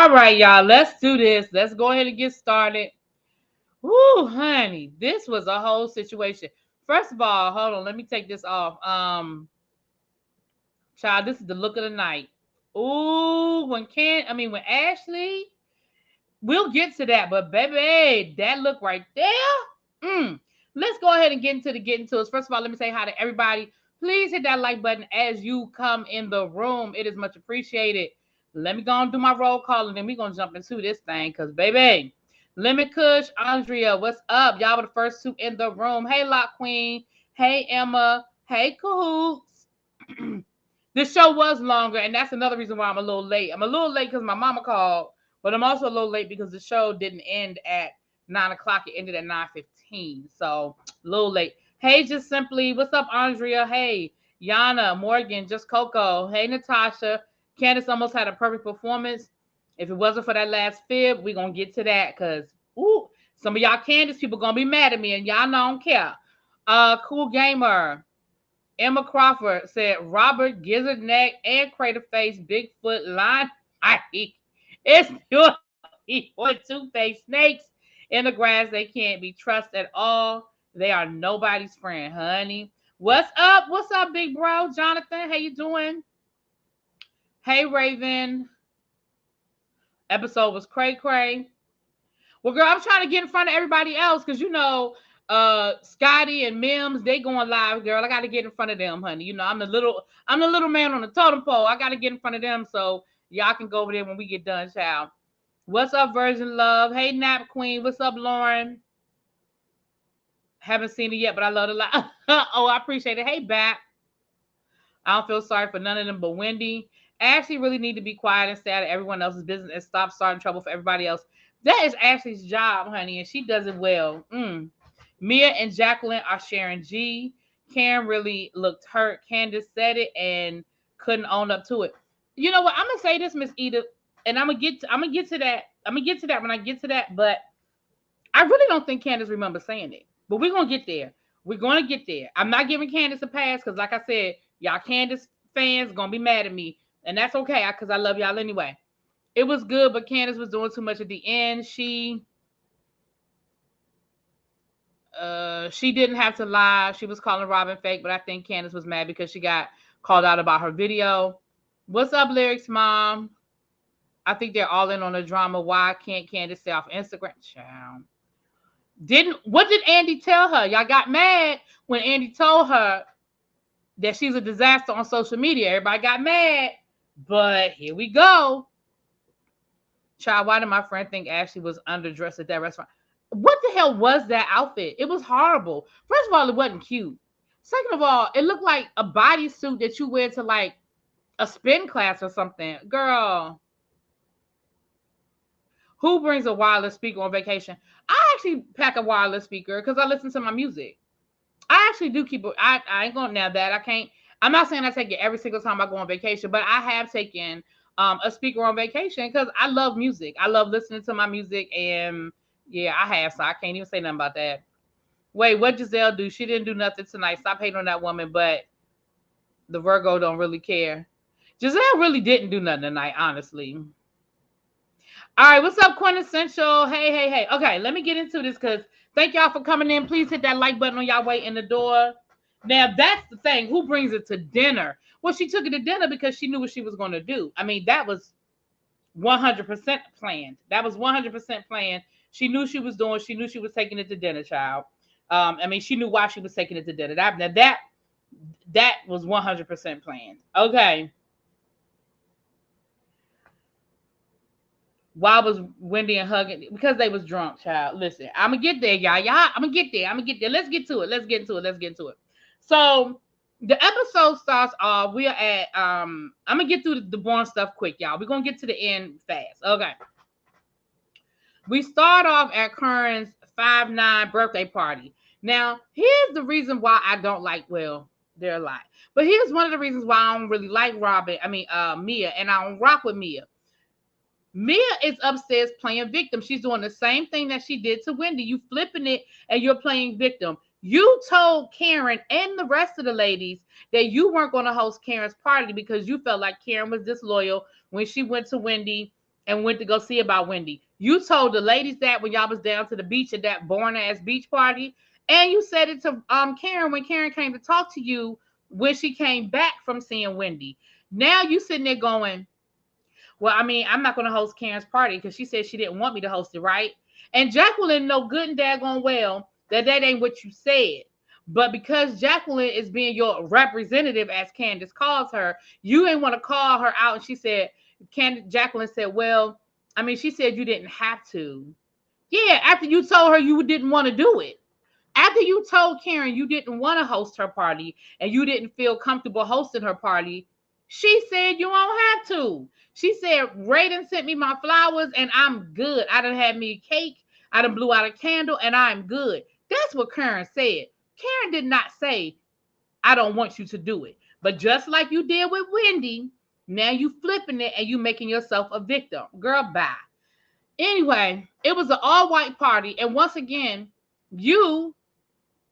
All right, y'all, let's do this. Let's go ahead and get started. Woo, honey, this was a whole situation. First of all, hold on, let me take this off. Child, this is the look of the night. Ooh, when Ashley, we'll get to that, but baby, that look right there. Let's go ahead and get into it. First of all, let me say hi to everybody. Please hit that like button as you come in the room. It is much appreciated. Let me go and do my roll call, and then we're gonna jump into this thing. Cause baby, Lemon Kush, Andrea, what's up? Y'all were the first two in the room. Hey, Lock Queen. Hey, Emma. Hey, Cahoots. This show was longer, and that's another reason why I'm a little late. I'm a little late because my mama called, but I'm also a little late because the show didn't end at 9 o'clock. It ended at 9:15, so a little late. Hey, Just Simply, what's up, Andrea? Hey, Yana, Morgan, Just Coco. Hey, Natasha. Candace almost had a perfect performance. If it wasn't for that last fib, we're going to get to that because, some of y'all Candace people going to be mad at me, and y'all know I don't care. Cool Gamer. Emma Crawford said Robert Gizzard Neck and Crater Face Bigfoot line. It's your two-faced snakes in the grass. They can't be trusted at all. They are nobody's friend, honey. What's up? What's up, big bro? Jonathan, how you doing? Hey, Raven. Episode was cray. Well, girl, I'm trying to get in front of everybody else because Scotty and Mims, they going live, girl. I got to get in front of them, honey. I'm the little man on the totem pole. I got to get in front of them so y'all can go over there when we get done, child. What's up, Virgin Love? Hey, Nap Queen. What's up, Lauren? Haven't seen it yet, but I love it a lot. Oh, I appreciate it. Hey, Bat. I don't feel sorry for none of them but Wendy. Ashley really need to be quiet and stay out of everyone else's business and stop starting trouble for everybody else. That is Ashley's job, honey, and she does it well. Mia and Jacqueline are sharing G. Karen really looked hurt. Candace said it and couldn't own up to it. You know what? I'm gonna say this, Miss Edith, and I'm gonna get to that. I'm gonna get to that when I get to that. But I really don't think Candace remembers saying it. But we're gonna get there. We're gonna get there. I'm not giving Candace a pass because, like I said, y'all Candace fans gonna be mad at me, and that's okay because I love y'all anyway. It was good, but Candace was doing too much at the end. She didn't have to lie. She was calling Robin fake, but I think Candace was mad because she got called out about her video. What's up, Lyrics Mom? I think they're all in on the drama. Why can't Candace stay off Instagram? Child. What did Andy tell her? Y'all got mad when Andy told her that she's a disaster on social media. Everybody got mad, but here we go. Child, why did my friend think Ashley was underdressed at that restaurant? What the hell was that outfit? It was horrible. First of all, it wasn't cute. Second of all, it looked like a bodysuit that you wear to like a spin class or something. Girl, who brings a wireless speaker on vacation? I actually pack a wireless speaker because I listen to my music. I actually do keep it. I ain't gonna nab that. I can't. I'm not saying I take it every single time I go on vacation, but I have taken a speaker on vacation because I love music. I love listening to my music, and yeah, I have. So I can't even say nothing about that. Wait, what Giselle do? She didn't do nothing tonight. Stop hating on that woman, but the Virgo don't really care. Giselle really didn't do nothing tonight, honestly. All right, what's up, Quintessential? Hey. Okay, let me get into this because thank y'all for coming in. Please hit that like button on y'all way in the door. Now, that's the thing. Who brings it to dinner? Well, she took it to dinner because she knew what she was going to do. I mean, that was 100% planned. That was 100% planned. She knew she was doing. She knew she was taking it to dinner, child. She knew why she was taking it to dinner. That was 100% planned. Okay. Why was Wendy and hugging? Because they was drunk, child. Listen, I'm gonna get there, y'all. I'm gonna get there. Let's get to it. So the episode starts off. We are at I'm gonna get through the boring stuff quick, y'all. We're gonna get to the end fast. Okay. We start off at Kern's 5'9" birthday party. Now, here's the reason why I don't like, well, there are a lot. But here's one of the reasons why I don't really like Mia, and I don't rock with Mia. Mia is upstairs playing victim. She's doing the same thing that she did to Wendy. You flipping it and you're playing victim. You told Karen and the rest of the ladies that you weren't going to host Karen's party because you felt like Karen was disloyal when she went to Wendy and went to go see about Wendy. You told the ladies that when y'all was down to the beach at that boring ass beach party, and you said it to Karen when Karen came to talk to you when she came back from seeing Wendy. Now you sitting there going, well, I mean, I'm not going to host Karen's party because she said she didn't want me to host it, right? And Jacqueline know good and daggone well that ain't what you said. But because Jacqueline is being your representative, as Candace calls her, you didn't want to call her out. And she said, Jacqueline said, well, I mean, she said you didn't have to. Yeah, after you told her you didn't want to do it. After you told Karen you didn't want to host her party and you didn't feel comfortable hosting her party, she said you don't have to. She said, Raiden sent me my flowers and I'm good. I done had me cake. I done blew out a candle and I'm good. That's what Karen said. Karen did not say, I don't want you to do it. But just like you did with Wendy, now you flipping it and you making yourself a victim. Girl, bye. Anyway, it was an all-white party. And once again, you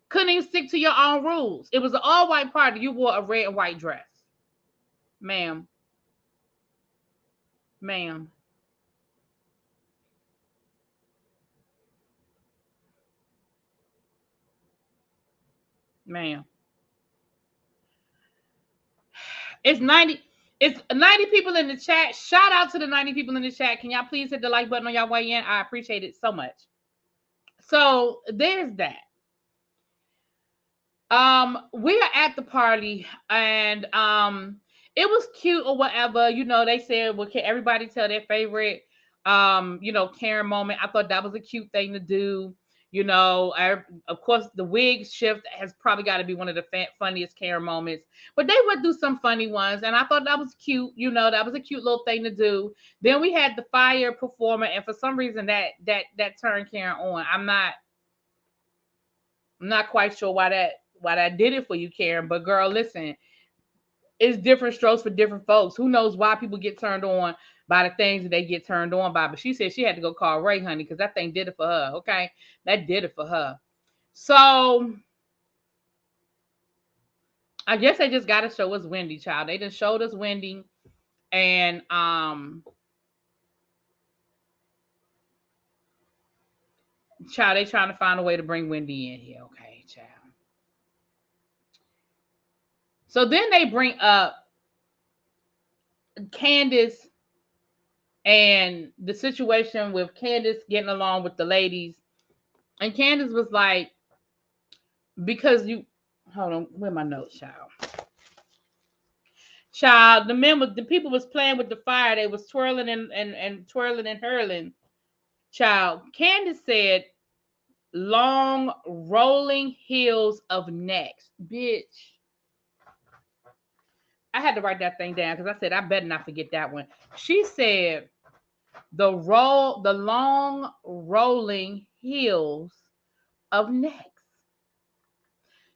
couldn't even stick to your own rules. It was an all-white party. You wore a red and white dress. Ma'am. Ma'am. Ma'am. It's 90 people in the chat. Shout out to the 90 people in the chat. Can y'all please hit the like button on y'all way in? I appreciate it so much. So there's that. We are at the party and it was cute or whatever. You know, they said, well, can everybody tell their favorite Karen moment? I thought that was a cute thing to do. You know, of course, the wig shift has probably got to be one of the funniest Karen moments. But they went through some funny ones, and I thought that was cute. You know, that was a cute little thing to do. Then we had the fire performer, and for some reason that turned Karen on. I'm not quite sure why that did it for you, Karen. But girl, listen, it's different strokes for different folks. Who knows why people get turned on by the things that they get turned on by. But she said she had to go call Ray, honey, because that thing did it for her. Okay. That did it for her. So I guess they just gotta show us Wendy, child. They just showed us Wendy. And child, they trying to find a way to bring Wendy in here. Okay, child. So then they bring up Candace and the situation with Candace getting along with the ladies. And Candace was like, because you hold on, where my notes, child? Child, the people was playing with the fire. They was twirling and twirling and hurling. Child, Candace said, long rolling heels of necks. Bitch. I had to write that thing down because I said I better not forget that one. She said the long rolling heels of necks.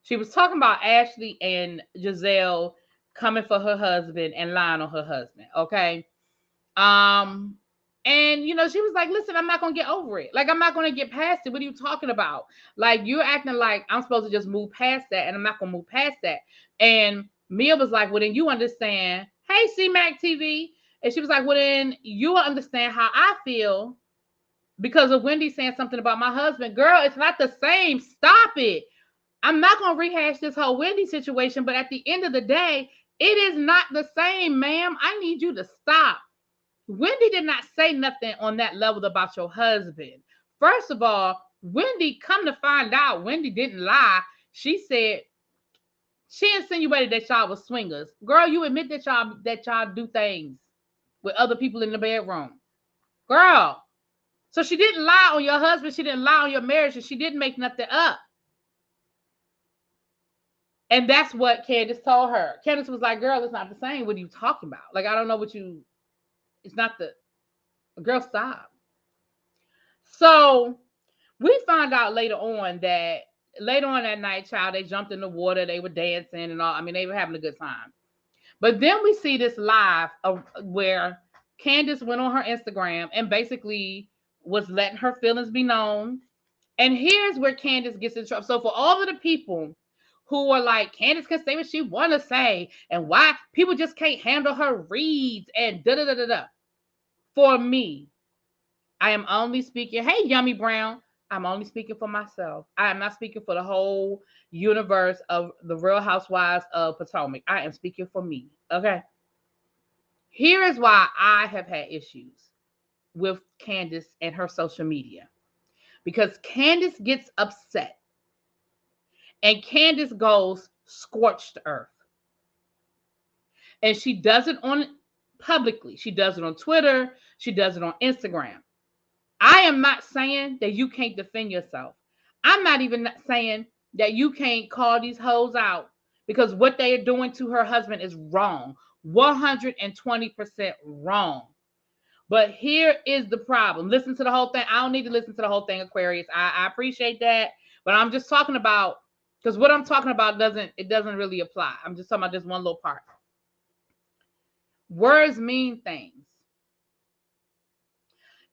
She was talking about Ashley and Giselle coming for her husband and lying on her husband. Okay. And she was like, listen, I'm not gonna get over it. Like, I'm not gonna get past it. What are you talking about? Like, you're acting like I'm supposed to just move past that, and I'm not gonna move past that. And Mia was like, well, then you understand. Hey, C-Mac TV. And she was like, well, then you understand how I feel because of Wendy saying something about my husband. Girl, it's not the same. Stop it. I'm not going to rehash this whole Wendy situation, but at the end of the day, it is not the same, ma'am. I need you to stop. Wendy did not say nothing on that level about your husband. First of all, Wendy, come to find out, Wendy didn't lie. She said, she insinuated that y'all was swingers. Girl, you admit that y'all do things with other people in the bedroom. Girl. So she didn't lie on your husband. She didn't lie on your marriage. And she didn't make nothing up. And that's what Candace told her. Candace was like, girl, it's not the same. What are you talking about? Like, I don't know it's not the girl, stop. So we found out later on that night, child, they jumped in the water. They were dancing and all. I mean, they were having a good time. But then we see this live where Candace went on her Instagram and basically was letting her feelings be known. And here's where Candace gets in trouble. So for all of the people who are like, Candace can say what she want to say, and why people just can't handle her reads and da-da-da-da-da. for me. I am only speaking, hey, Yummy Brown, I'm only speaking for myself. I am not speaking for the whole universe of the Real Housewives of Potomac. I am speaking for me. Okay. Here is why I have had issues with Candace and her social media. Because Candace gets upset and Candace goes scorched earth. And she does it on publicly. She does it on Twitter. She does it on Instagram. I am not saying that you can't defend yourself. I'm not even saying that you can't call these hoes out because what they are doing to her husband is wrong. 120% wrong. But here is the problem. Listen to the whole thing. I don't need to listen to the whole thing, Aquarius. I appreciate that. But I'm just talking about, because what I'm talking about doesn't really apply. I'm just talking about this one little part. Words mean things.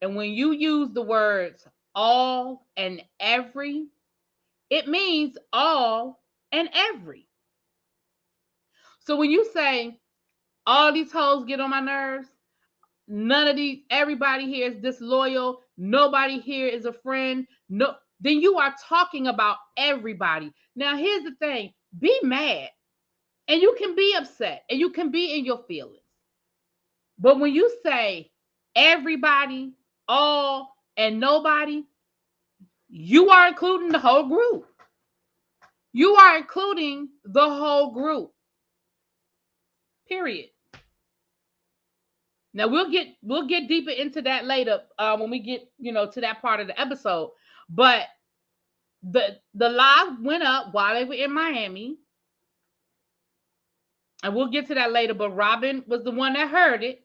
And when you use the words all and every, it means all and every. So when you say all these hoes get on my nerves, none of these, everybody here is disloyal, nobody here is a friend, no, then you are talking about everybody. Now here's the thing, be mad and you can be upset and you can be in your feelings. But when you say everybody, all, and nobody, you are including the whole group. You are including the whole group. Period. Now we'll get deeper into that later when we get to that part of the episode. But the live went up while they were in Miami, and we'll get to that later. But Robin was the one that heard it,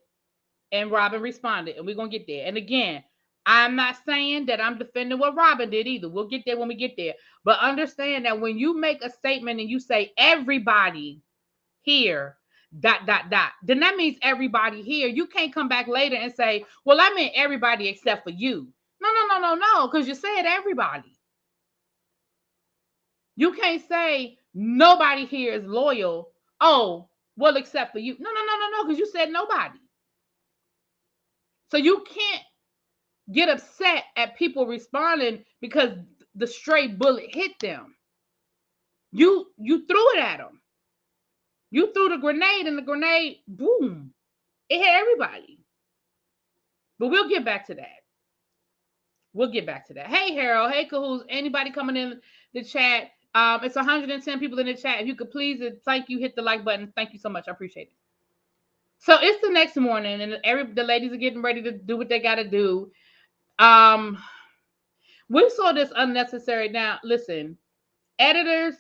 and Robin responded, and we're gonna get there. And again, I'm not saying that I'm defending what Robin did either. We'll get there when we get there. But understand that when you make a statement and you say everybody here, ... then that means everybody here. You can't come back later and say, well, I meant everybody except for you. No, because you said everybody. You can't say nobody here is loyal. Oh, well, except for you. No, because you said nobody. So you can't get upset at people responding because the stray bullet hit them. You threw it at them. You threw the grenade and the grenade, boom, it hit everybody. But we'll get back to that. Hey, Harold. Hey, Cahoots. Anybody coming in the chat? It's 110 people in the chat. If you could please, thank you, hit the like button. Thank you so much. I appreciate it. So it's the next morning, and the ladies are getting ready to do what they got to do. We saw this unnecessary. Now, listen, editors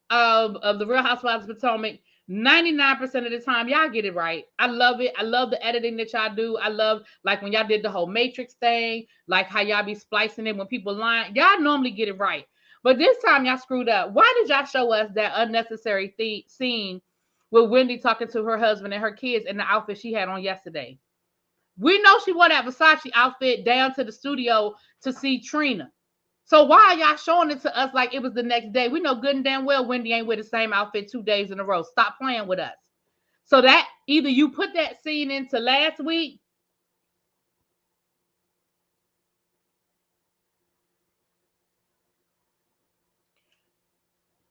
of the Real Housewives of Potomac, 99% of the time, y'all get it right. I love it. I love the editing that y'all do. I love, like, when y'all did the whole Matrix thing, like how y'all be splicing it when people lying. Y'all normally get it right. But this time, y'all screwed up. Why did y'all show us that unnecessary scene with Wendy talking to her husband and her kids in the outfit she had on yesterday? We know she wore that Versace outfit down to the studio to see Trina. So why are y'all showing it to us like it was the next day? We know good and damn well Wendy ain't with the same outfit 2 days in a row. Stop playing with us. So that either you put that scene into last week,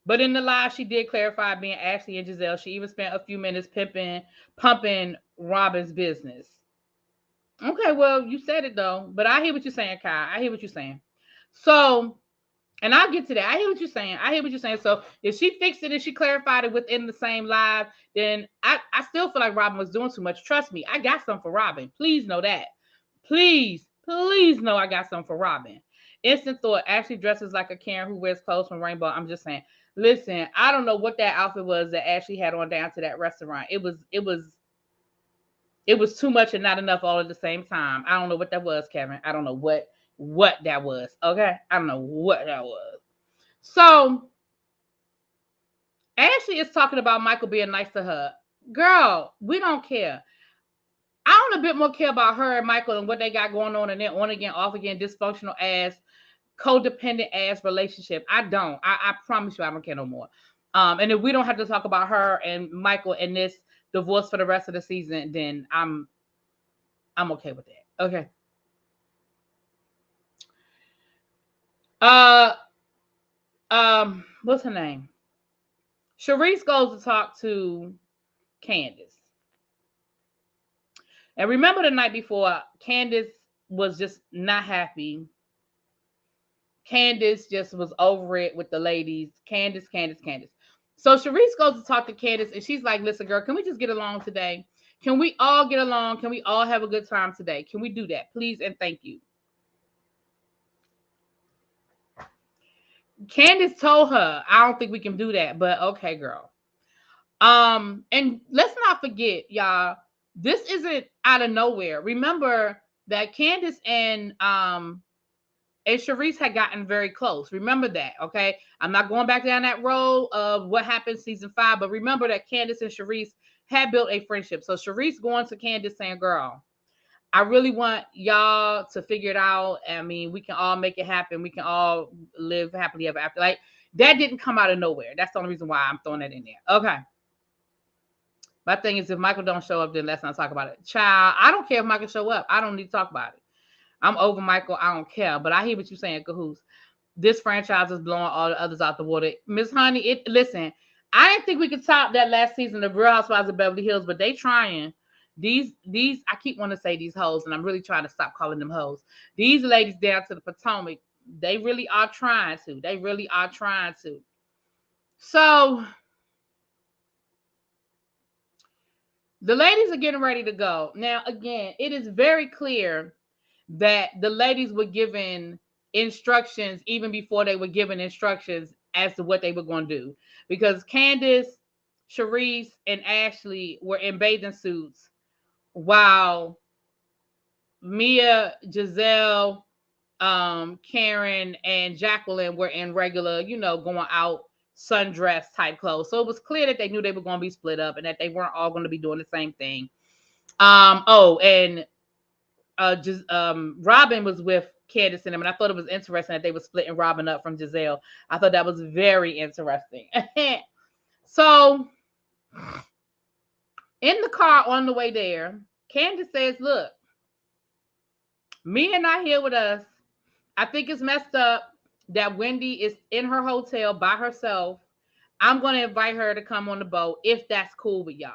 but in the live she did clarify being Ashley and Giselle. She even spent a few minutes pumping Robin's business. Okay, well, you said it though, but I hear what you're saying, Kai. I hear what you're saying. So, and I'll get to that. I hear what you're saying. So if she fixed it and she clarified it within the same live, then I still feel like Robin was doing too much. Trust me, I got something for Robin. Please know that. Please know I got something for Robin. Instant thought, Ashley dresses like a Karen who wears clothes from Rainbow. I'm just saying. Listen, I don't know what that outfit was that Ashley had on down to that restaurant. It was too much and not enough all at the same time. I don't know what that was, Kevin. I don't know what that was. Okay. I don't know what that was. So Ashley is talking about Michael being nice to her. Girl, we don't care. I don't a bit more care about her and Michael and what they got going on in their on again, off again, dysfunctional ass, codependent ass relationship. I don't. I promise you I don't care no more. And if we don't have to talk about her and Michael and this divorce for the rest of the season, then I'm okay with that. Okay. Uh, what's her name? Sharice goes to talk to Candace. And remember the night before, Candace was just not happy. Candace just was over it with the ladies. Candace. So Sharice goes to talk to Candace, and she's like, listen, girl, can we just get along today? Can we all get along? Can we all have a good time today? Can we do that? Please and thank you. Candace told her, I don't think we can do that, but okay, girl. And let's not forget, y'all, this isn't out of nowhere. Remember that Candace and Sharice had gotten very close. Remember that, okay? I'm not going back down that road of what happened season 5, but remember that Candace and Sharice had built a friendship. So Sharice going to Candace saying, girl, I really want y'all to figure it out. I mean, we can all make it happen. We can all live happily ever after. Like, that didn't come out of nowhere. That's the only reason why I'm throwing that in there. Okay. My thing is, if Michael don't show up, then let's not talk about it. Child, I don't care if Michael show up. I don't need to talk about it. I'm over Michael. I don't care. But I hear what you're saying, Cahoots. This franchise is blowing all the others out the water. Miss Honey, listen, I didn't think we could top that last season of Real Housewives of Beverly Hills, but they trying. These, I keep wanting to say these hoes, and I'm really trying to stop calling them hoes. These ladies down to the Potomac, they really are trying to. They really are trying to. So the ladies are getting ready to go. Now, again, it is very clear that the ladies were given instructions even before they were given instructions as to what they were going to do. Because Candace, Sharice, and Ashley were in bathing suits while Mia, Giselle, Karen, and Jacqueline were in regular, going out sundress type clothes. So it was clear that they knew they were going to be split up and that they weren't all going to be doing the same thing. And Robin was with Candace and them, and I thought it was interesting that they were splitting Robin up from Giselle. I thought that was very interesting. So in the car on the way there, Candace says, look, Mia not here with us. I think it's messed up that Wendy is in her hotel by herself. I'm going to invite her to come on the boat if that's cool with y'all.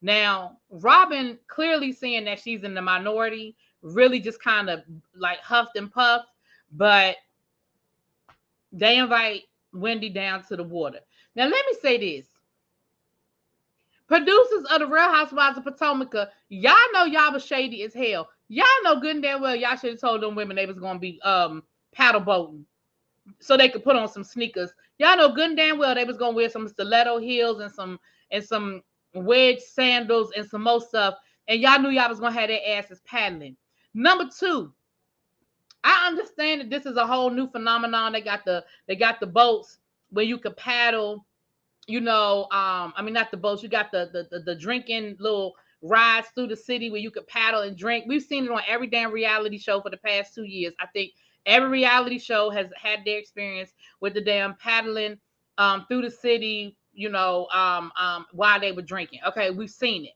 Now, Robin, clearly seeing that she's in the minority, really just kind of like huffed and puffed, but they invite Wendy down to the water. Now, let me say this. Producers of the Real Housewives of Potomac, y'all know y'all was shady as hell. Y'all know good and damn well y'all should have told them women they was going to be paddle boating so they could put on some sneakers. Y'all know good and damn well they was going to wear some stiletto heels and some wedge sandals and some more stuff, and y'all knew y'all was gonna have their asses paddling. Number 2, I understand that this is a whole new phenomenon. They got the boats where you could paddle. I mean, not the boats. You got the drinking little rides through the city where you could paddle and drink. We've seen it on every damn reality show for the past 2 years. I think every reality show has had their experience with the damn paddling through the city, while they were drinking. Okay, we've seen it.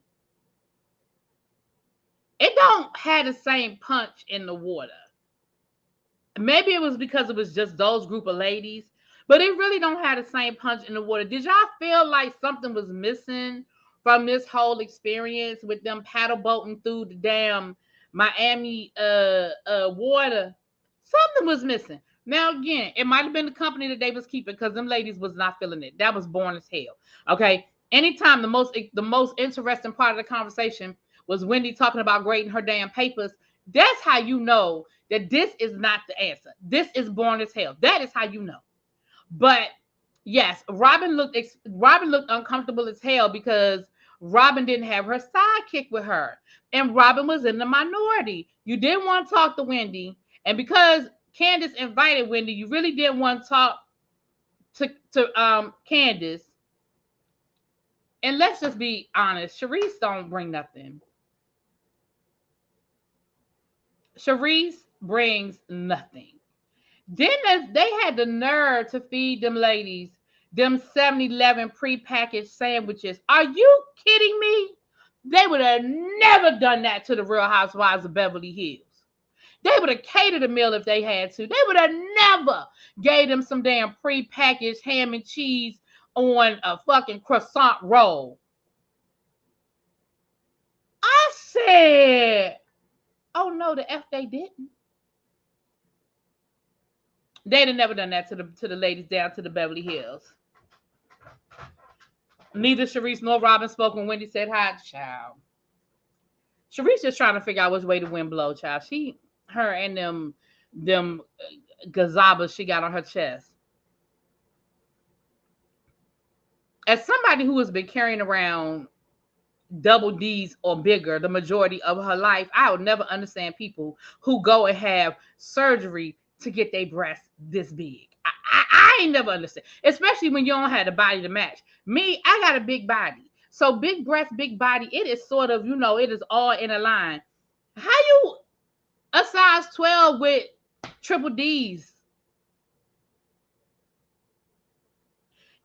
It don't have the same punch in the water. Maybe it was because it was just those group of ladies, but it really don't have the same punch in the water. Did y'all feel like something was missing from this whole experience with them paddle boating through the damn Miami water? Something was missing. Now, again, it might have been the company that they was keeping because them ladies was not feeling it. That was boring as hell. Okay. Anytime the most interesting part of the conversation was Wendy talking about grading her damn papers, that's how you know that this is not the answer. This is boring as hell. That is how you know. But yes, Robin looked uncomfortable as hell because Robin didn't have her sidekick with her, and Robin was in the minority. You didn't want to talk to Wendy, and because Candace invited Wendy, you really didn't want to talk to Candace. And let's just be honest, Sharice don't bring nothing. Sharice brings nothing. Then they had the nerve to feed them ladies them 7-Eleven prepackaged sandwiches. Are you kidding me? They would have never done that to the Real Housewives of Beverly Hills. They would have catered a meal if they had to. They would have never gave them some damn pre-packaged ham and cheese on a fucking croissant roll. I said, oh no, the F they didn't. They'd have never done that to the ladies down to the Beverly Hills. Neither Sharice nor Robin spoke when Wendy said hi, child. Sharice just trying to figure out which way the wind blow, child. Her and them gazabas she got on her chest. As somebody who has been carrying around double D's or bigger the majority of her life, I would never understand people who go and have surgery to get their breasts this big. I ain't never understand, especially when you don't have the body to match. Me, I got a big body. So big breast, big body, it is sort of, it is all in a line. How you a size 12 with triple D's?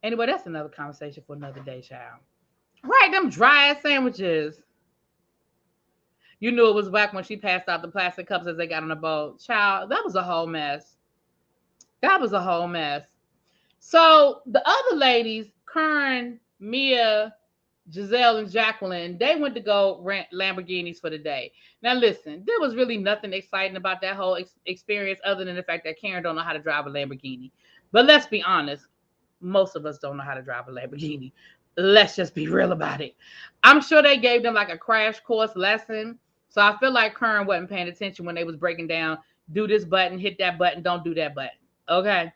Anyway, that's another conversation for another day, child. Right, them dry ass sandwiches. You knew it was whack when she passed out the plastic cups as they got on the boat. Child, that was a whole mess. That was a whole mess. So the other ladies, Karen, Mia, Giselle, and Jacqueline, they went to go rent Lamborghinis for the day. Now listen, there was really nothing exciting about that whole experience other than the fact that Karen don't know how to drive a Lamborghini. But let's be honest, most of us don't know how to drive a Lamborghini. Let's just be real about it. I'm sure they gave them like a crash course lesson. So I feel like Karen wasn't paying attention when they was breaking down, do this button, hit that button, don't do that button. Okay.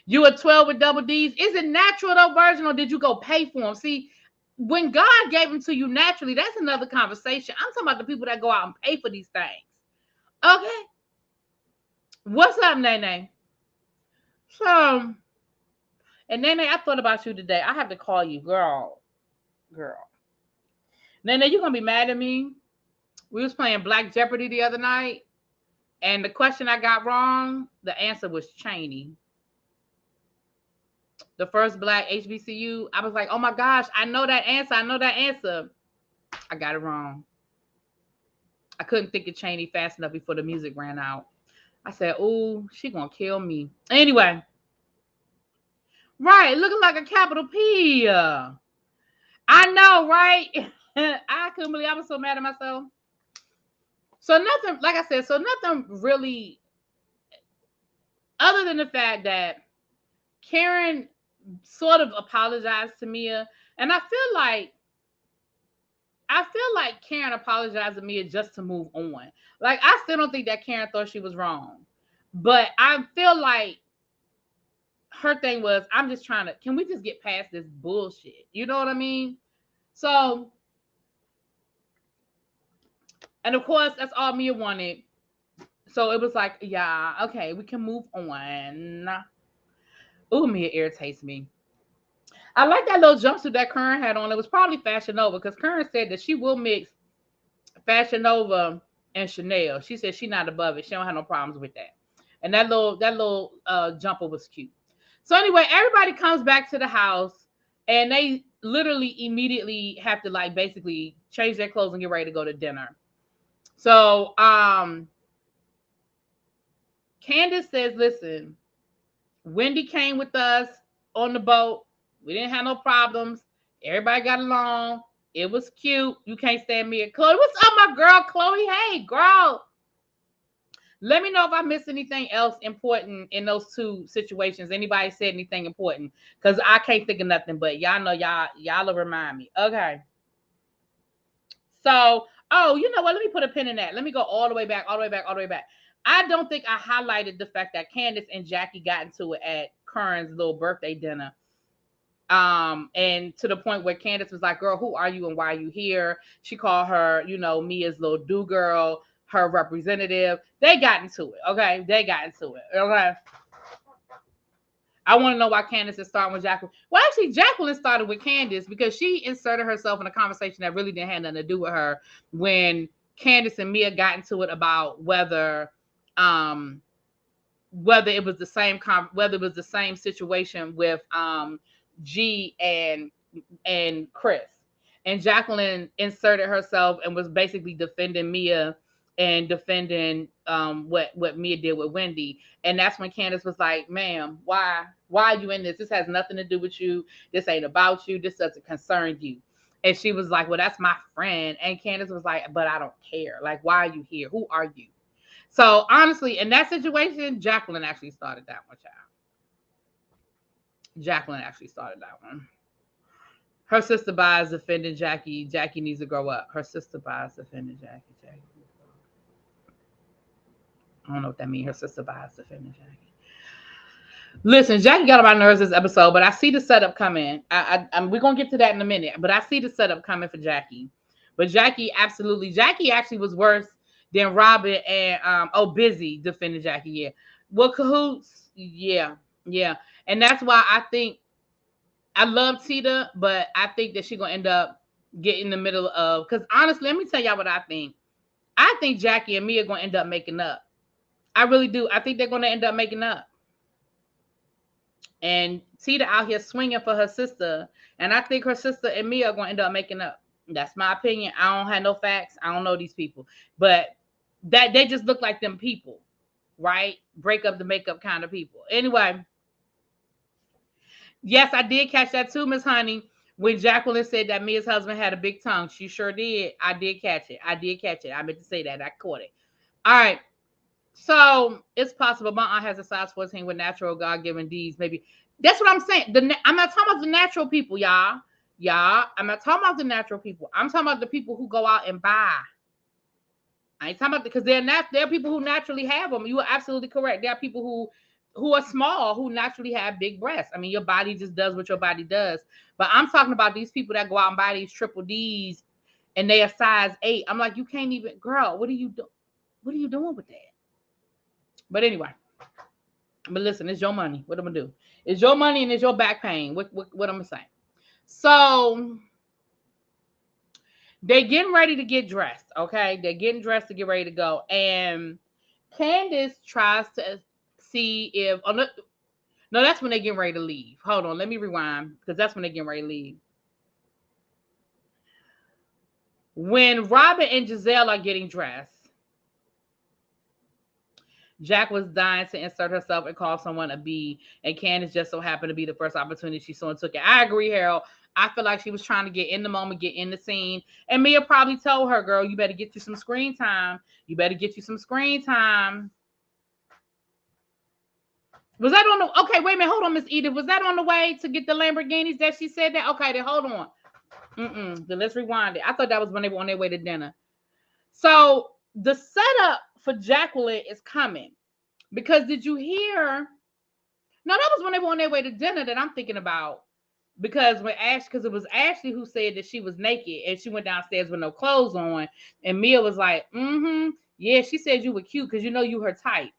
You a 12 with double D's? Is it natural though, virgin, or did you go pay for them? See, when God gave them to you naturally, that's another conversation. I'm talking about the people that go out and pay for these things. Okay. What's up, Nene? So, and Nene, I thought about you today. I have to call you, girl. Nene, you gonna be mad at me? We was playing Black Jeopardy the other night, and the question I got wrong, the answer was Cheney. The first black HBCU. I was like, oh my gosh, I know that answer. I got it wrong. I couldn't think of Cheney fast enough before the music ran out. I said, oh, she gonna kill me. Anyway. Right, looking like a capital P. I know, right? I couldn't believe I was so mad at myself. So nothing, like I said, nothing really, other than the fact that Karen sort of apologized to Mia, and I feel like Karen apologized to Mia just to move on. Like, I still don't think that Karen thought she was wrong, but I feel like her thing was, I'm just trying to, can we just get past this bullshit? You know what I mean? So, and of course, that's all Mia wanted. So it was like, yeah, okay, we can move on. Ooh, Mia irritates me. I like that little jumpsuit that Karen had on. It was probably Fashion Nova, because Karen said that she will mix Fashion Nova and Chanel. She said she's not above it. She don't have no problems with that. And that little jumper was cute. So anyway, everybody comes back to the house, and they literally immediately have to like basically change their clothes and get ready to go to dinner. So Candace says, listen, Wendy came with us on the boat. We didn't have no problems. Everybody got along. It was cute. You can't stand me at Chloe. What's up, my girl, Chloe? Hey, girl. Let me know if I missed anything else important in those two situations. Anybody said anything important? Because I can't think of nothing, but y'all know y'all will remind me. Okay. So, oh, you know what? Let me put a pin in that. Let me go all the way back. I don't think I highlighted the fact that Candace and Jackie got into it at Kern's little birthday dinner. And to the point where Candace was like, girl, who are you and why are you here? She called her, Mia's little do girl, her representative. They got into it. Okay. Okay. I want to know why Candace is starting with Jacqueline. Well, actually, Jacqueline started with Candace because she inserted herself in a conversation that really didn't have nothing to do with her when Candace and Mia got into it about whether it was the same situation with G and Chris. and Jacqueline inserted herself and was basically defending Mia and defending what Mia did with Wendy. And that's when Candace was like, ma'am, why are you in this? This has nothing to do with you. This ain't about you. This doesn't concern you. And she was like, well, that's my friend. And Candace was like, but I don't care. Like, why are you here? Who are you? So honestly, in that situation, Jacqueline actually started that one, child. Jacqueline actually started that one. Her sister buys defending Jackie. Jackie needs to grow up. Her sister buys defending Jackie. Jackie. I don't know what that means. Her sister buys defending Jackie. Listen, Jackie got on my nerves this episode, but I see the setup coming. We're gonna get to that in a minute, but I see the setup coming for Jackie. But Jackie actually was worse than Robin and Busy defending Jackie. Yeah, well, cahoots. Yeah, yeah, and that's why I think I love Tita, but I think that she's gonna end up getting in the middle of, because honestly, let me tell y'all what I think. I think Jackie and Mia are gonna end up making up. I really do. I think they're gonna end up making up. And Tita out here swinging for her sister, and I think her sister and Mia are gonna end up making up. That's my opinion. I don't have no facts. I don't know these people, but that they just look like them people, right? Break up the makeup kind of people. Anyway, yes, I did catch that too, Miss Honey. When Jacqueline said that Mia's husband had a big tongue, she sure did. I did catch it. I meant to say that. I caught it. All right. So it's possible my aunt has a size 14 with natural God-given D's. Maybe that's what I'm saying. I'm not talking about the natural people, y'all. I'm not talking about the natural people. I'm talking about the people who go out and buy. I ain't talking about because there are people who naturally have them. You are absolutely correct. There are people who are small who naturally have big breasts. I mean, your body just does what your body does. But I'm talking about these people that go out and buy these triple D's and they are size 8. I'm like, you can't even, girl. What are you doing? What are you doing with that? But anyway, but listen, it's your money. What I'm gonna do? It's your money and it's your back pain. What I'm gonna say? So they're getting ready to get dressed. Okay, they're getting dressed to get ready to go, and Candace tries to see if. Oh, no, that's when they're getting ready to leave. Hold on, let me rewind because that's when they're getting ready to leave. When Robin and Giselle are getting dressed, Jack was dying to insert herself and call someone a B, and Candace just so happened to be the first opportunity she saw and took it. I agree, Harold. I feel like she was trying to get in the moment, get in the scene. And Mia probably told her, girl, you better get you some screen time. You better get you some screen time. Was that on the, okay, wait a minute, hold on, Miss Edith. Was that on the way to get the Lamborghinis that she said that? Okay, then hold on. Then let's rewind it. I thought that was when they were on their way to dinner. So the setup for Jacqueline is coming. Because did you hear? No, that was when they were on their way to dinner that I'm thinking about. Because because it was Ashley who said that she was naked and she went downstairs with no clothes on. And Mia was like, yeah, she said you were cute because you know you her type.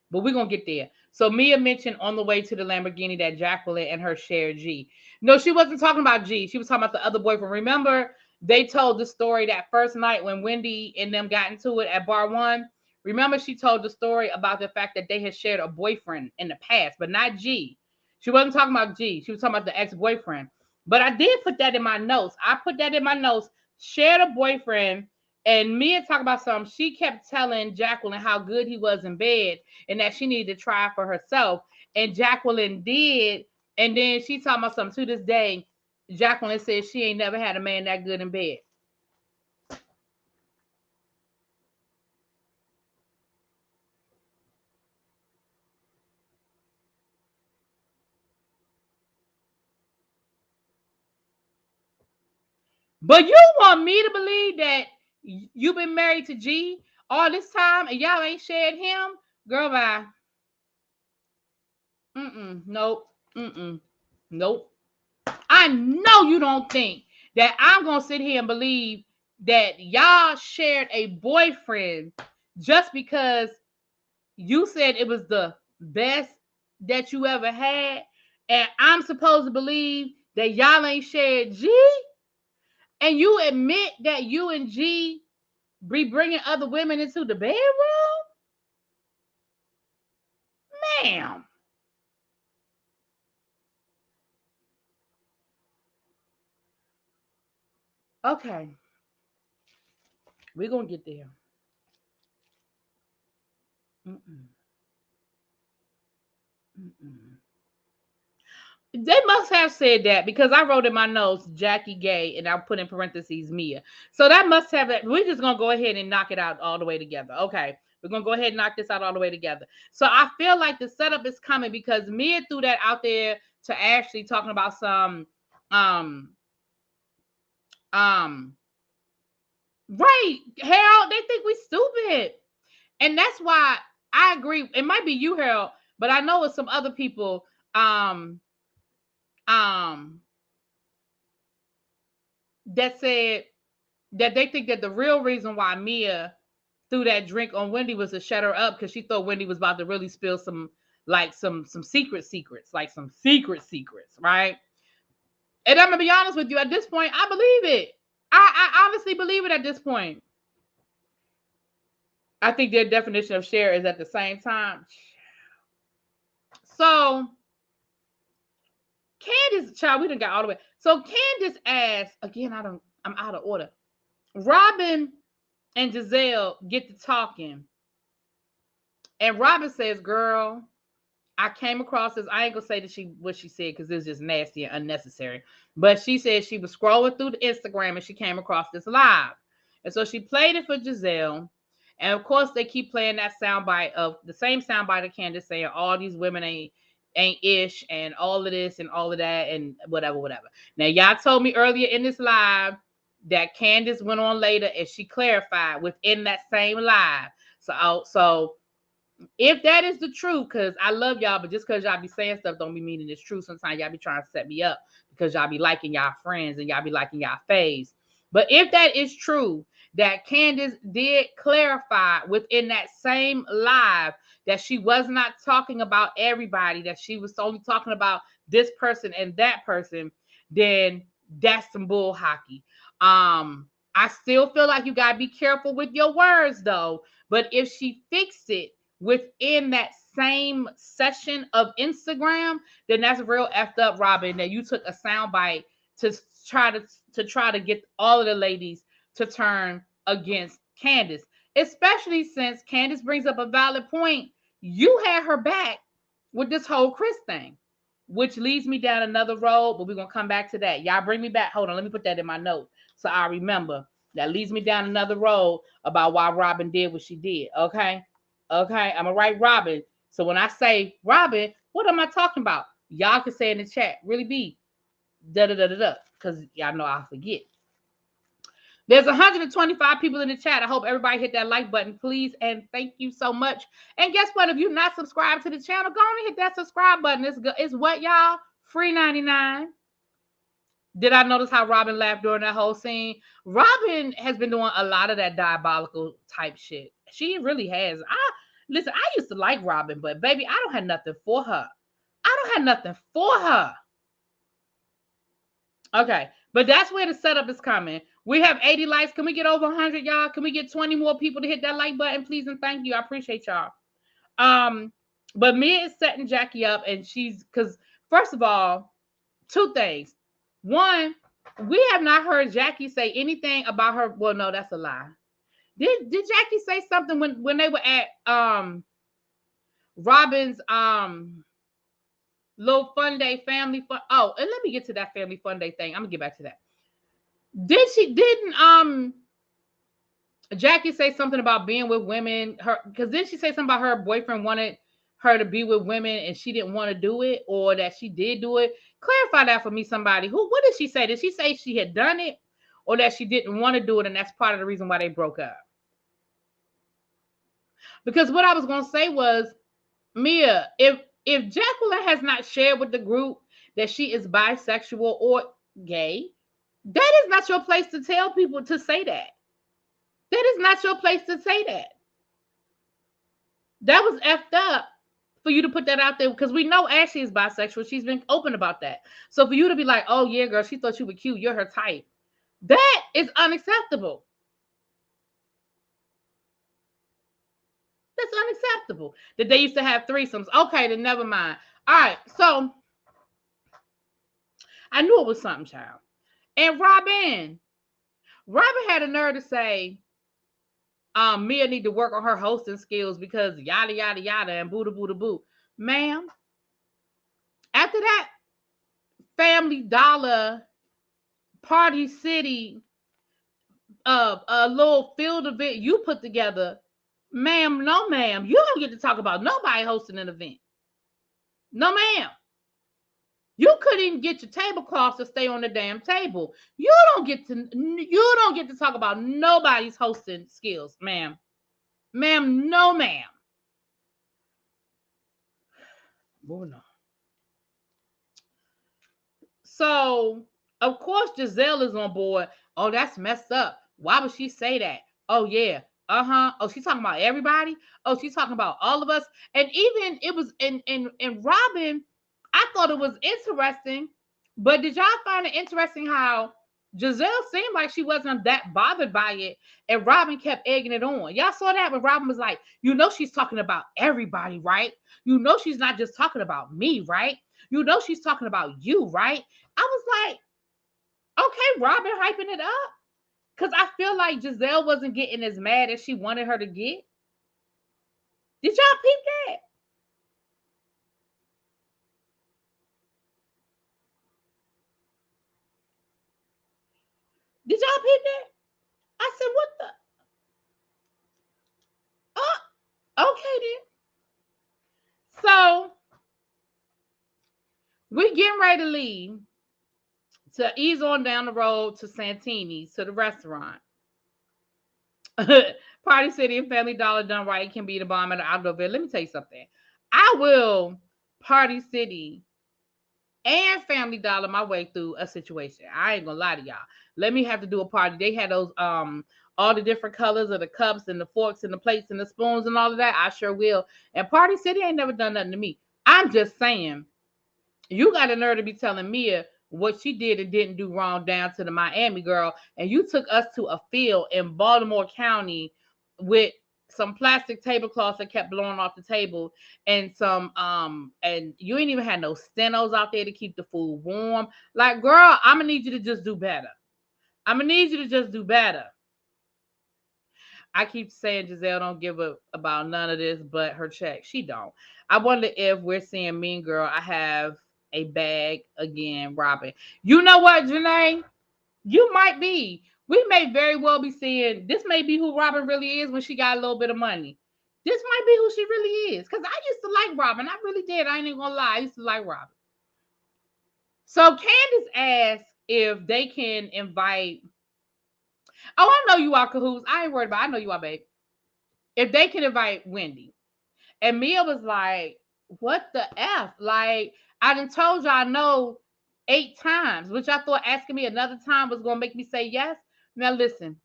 But we're going to get there. So Mia mentioned on the way to the Lamborghini that Jacqueline and her shared G. No, she wasn't talking about G. She was talking about the other boyfriend. Remember, they told the story that first night when Wendy and them got into it at Bar 1. Remember, she told the story about the fact that they had shared a boyfriend in the past, but not G. She wasn't talking about G. She was talking about the ex-boyfriend. But I did put that in my notes. I put that in my notes. Shared a boyfriend. And Mia talked about something. She kept telling Jacqueline how good he was in bed and that she needed to try for herself. And Jacqueline did. And then she talking about something to this day. Jacqueline says she ain't never had a man that good in bed. But you want me to believe that you've been married to G all this time and y'all ain't shared him? Girl, bye. Nope. Nope. I know you don't think that I'm going to sit here and believe that y'all shared a boyfriend just because you said it was the best that you ever had. And I'm supposed to believe that y'all ain't shared G? And you admit that you and G be bringing other women into the bedroom? Ma'am. Okay, we're gonna get there. Mm-mm, mm-mm. They must have said that because I wrote in my notes Jackie Gay and I put in parentheses Mia. So that must have it. We're just gonna go ahead and knock it out all the way together. Okay. We're gonna go ahead and knock this out all the way together. So I feel like the setup is coming because Mia threw that out there to Ashley talking about some um um right, Harold, they think we stupid. And that's why I agree. It might be you, Harold, but I know it's some other people um um that said that they think that the real reason why Mia threw that drink on Wendy was to shut her up because she thought Wendy was about to really spill some secrets, like some secrets, right? And I'm gonna be honest with you, at this point, I believe it. I honestly believe it at this point. I think their definition of share is at the same time. So Candace, child, we done got all the way. So Candace asked again. I'm out of order. Robin and Giselle get to talking, and Robin says, "Girl, I came across this. I ain't gonna say that what she said because it's just nasty and unnecessary. But she said she was scrolling through the Instagram and she came across this live, and so she played it for Giselle. And of course, they keep playing that soundbite of the same soundbite of Candace saying all these women ain't ish and all of this and all of that and whatever. Now, y'all told me earlier in this live that Candace went on later and she clarified within that same live. So if that is the truth, because I love y'all, but just because y'all be saying stuff don't be meaning it's true. Sometimes y'all be trying to set me up because y'all be liking y'all friends and y'all be liking y'all faves. But if that is true, that Candace did clarify within that same live that she was not talking about everybody, that she was only talking about this person and that person, then that's some bull hockey. I still feel like you gotta be careful with your words though. But if she fixed it within that same session of Instagram, then that's real effed up, Robin. That you took a soundbite to try to get all of the ladies to turn against Candace, especially since Candace brings up a valid point. You had her back with this whole Chris thing, which leads me down another road, but we're gonna come back to that. Y'all bring me back. Hold on, let me put that in my note so I remember. That leads me down another road about why Robin did what she did. Okay. Okay, I'm gonna write Robin. So when I say Robin, what am I talking about? Y'all can say in the chat, really be da da da da da, because y'all know I'll forget. There's 125 people in the chat. I hope everybody hit that like button, please, and thank you so much. And guess what? If you're not subscribed to the channel, go on and hit that subscribe button. It's what, y'all? Free 99. Did I notice how Robin laughed during that whole scene? Robin has been doing a lot of that diabolical type shit. She really has. Listen, I used to like Robin, but baby, I don't have nothing for her. I don't have nothing for her. Okay, but that's where the setup is coming. We have 80 likes. Can we get over 100, y'all? Can we get 20 more people to hit that like button, please? And thank you. I appreciate y'all. But Mia is setting Jackie up, and she's because first of all, two things. One, we have not heard Jackie say anything about her. Well, no, that's a lie. Did Jackie say something when they were at Robin's little fun day, family fun? Oh, and let me get to that family fun day thing. I'm gonna get back to that. Didn't Jackie say something about being with women? Her because didn't she say something about her boyfriend wanted her to be with women and she didn't want to do it, or that she did do it? Clarify that for me, somebody. What did she say? Did she say she had done it, or that she didn't want to do it, and that's part of the reason why they broke up? Because what I was gonna say was, Mia, if Jacqueline has not shared with the group that she is bisexual or gay, that is not your place to tell people to say that. That is not your place to say that. That was effed up for you to put that out there because we know Ashley is bisexual. She's been open about that. So for you to be like, oh yeah, girl, she thought you were cute. You're her type. That is unacceptable. That's unacceptable. That they used to have threesomes. Okay, then never mind. All right, so I knew it was something, child. And Robin, Robin had a nerve to say, Mia need to work on her hosting skills because yada yada yada and boo da boo da boo. Ma'am, after that Family Dollar Party City a little field event you put together, ma'am, no ma'am, you don't get to talk about nobody hosting an event. No ma'am. You couldn't even get your tablecloths to stay on the damn table. You don't get to talk about nobody's hosting skills, ma'am. Ma'am, no ma'am. Moving on. So, of course, Giselle is on board. Oh, that's messed up. Why would she say that? Oh, yeah. Uh-huh. Oh, she's talking about everybody. Oh, she's talking about all of us. And even it was in Robin, I thought it was interesting. But did y'all find it interesting how Giselle seemed like she wasn't that bothered by it, and Robin kept egging it on? Y'all saw that when Robin was like, you know, she's talking about everybody, right? You know, she's not just talking about me, right? You know, she's talking about you, right? I was like, okay, Robin hyping it up. Because I feel like Giselle wasn't getting as mad as she wanted her to get. Did y'all peep that? Did y'all peep that? I said, what the? Oh, okay then. So we getting ready to leave to ease on down the road to Santini's, to the restaurant. Party City and Family Dollar done right can be the bomb at the outdoor event. Let me tell you something. I will Party City and Family Dollar my way through a situation. I ain't gonna lie to y'all. Let me have to do a party. They had those all the different colors of the cups and the forks and the plates and the spoons and all of that. I sure will. And Party City ain't never done nothing to me. I'm just saying, you got a nerve to be telling Mia what she did and didn't do wrong down to the Miami girl, and you took us to a field in Baltimore County with some plastic tablecloths that kept blowing off the table, and some and you ain't even had no stenos out there to keep the food warm. Like, girl, I'm gonna need you to just do better. I'm gonna need you to just do better. I keep saying Giselle don't give a about none of this but her check. She don't. I wonder if we're seeing Mean Girl. I have a bag again, Robin. You know what, Janae? You might be. We may very well be seeing this may be who Robin really is when she got a little bit of money. This might be who she really is. Because I used to like Robin. I really did. I ain't even gonna lie. I used to like Robin. So Candace asked if they can invite. Oh, I know you are cahoots. I ain't worried about it. I know you are, babe. If they can invite Wendy. And Mia was like, what the F? Like, I done told y'all no 8 times, which I thought asking me another time was going to make me say yes. Now, listen,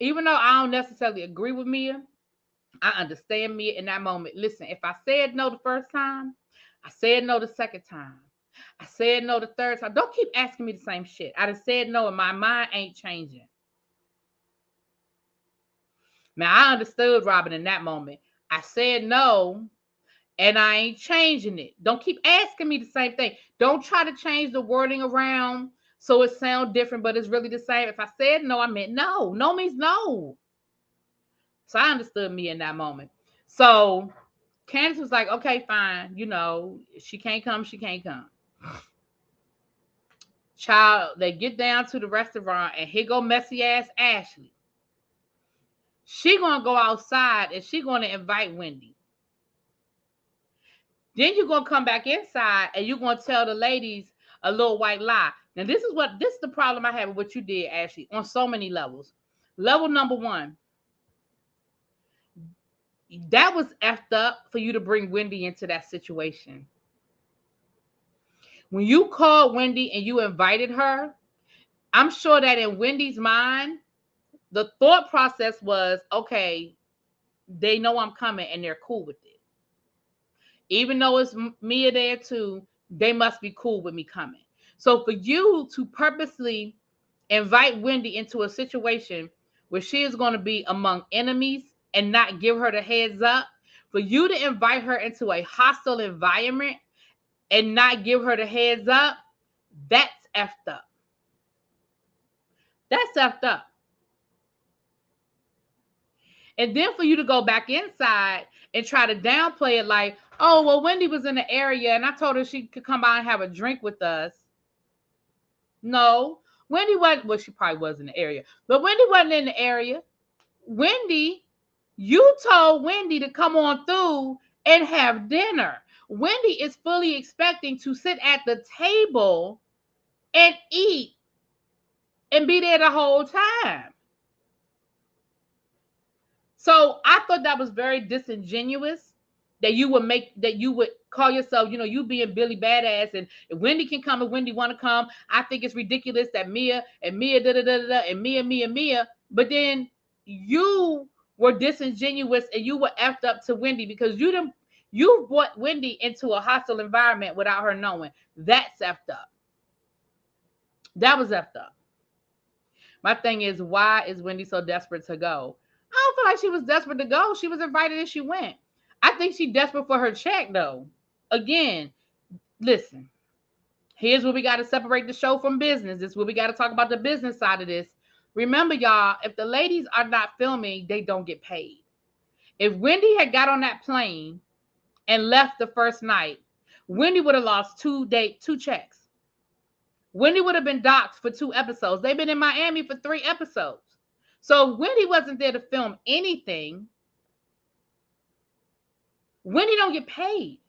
even though I don't necessarily agree with Mia, I understand Mia in that moment. Listen, if I said no the first time, I said no the second time. I said no the third time. Don't keep asking me the same shit. I done said no and my mind ain't changing. Now, I understood Robin in that moment. I said no, and I ain't changing it. Don't keep asking me the same thing. Don't try to change the wording around so it sounds different, but it's really the same. If I said no, I meant no. No means no. So I understood me in that moment. So Candace was like, okay, fine. You know, she can't come. She can't come. Child, they get down to the restaurant, and here go messy ass Ashley. She gonna go outside and she gonna invite Wendy. Then you're gonna come back inside and you're gonna tell the ladies a little white lie. Now, this is the problem I have with what you did, Ashley, on so many levels. Level number one, that was effed up for you to bring Wendy into that situation. When you called Wendy and you invited her, I'm sure that in Wendy's mind, the thought process was, okay, they know I'm coming and they're cool with it. Even though it's Mia there too, they must be cool with me coming. So for you to purposely invite Wendy into a situation where she is going to be among enemies and not give her the heads up, for you to invite her into a hostile environment and not give her the heads up, that's effed up. That's effed up. And then for you to go back inside and try to downplay it like, oh, well, Wendy was in the area and I told her she could come by and have a drink with us. No, Wendy wasn't. Well, she probably was in the area, but Wendy wasn't in the area. Wendy, you told Wendy to come on through and have dinner. Wendy is fully expecting to sit at the table and eat and be there the whole time. So I thought that was very disingenuous that you would call yourself, you being Billy Badass, and if Wendy can come and Wendy want to come. I think it's ridiculous that Mia da da da da and Mia, but then you were disingenuous and you were effed up to Wendy because you brought Wendy into a hostile environment without her knowing. That's effed up. That was effed up. My thing is, why is Wendy so desperate to go? I don't feel like she was desperate to go. She was invited and she went. I think she's desperate for her check, though. Again, listen, here's where we got to separate the show from business. This is where we got to talk about the business side of this. Remember, y'all, if the ladies are not filming, they don't get paid. If Wendy had got on that plane and left the first night, Wendy would have lost two checks. Wendy would have been doxxed for 2 episodes. They've been in Miami for 3 episodes. So Wendy wasn't there to film anything. Wendy don't get paid.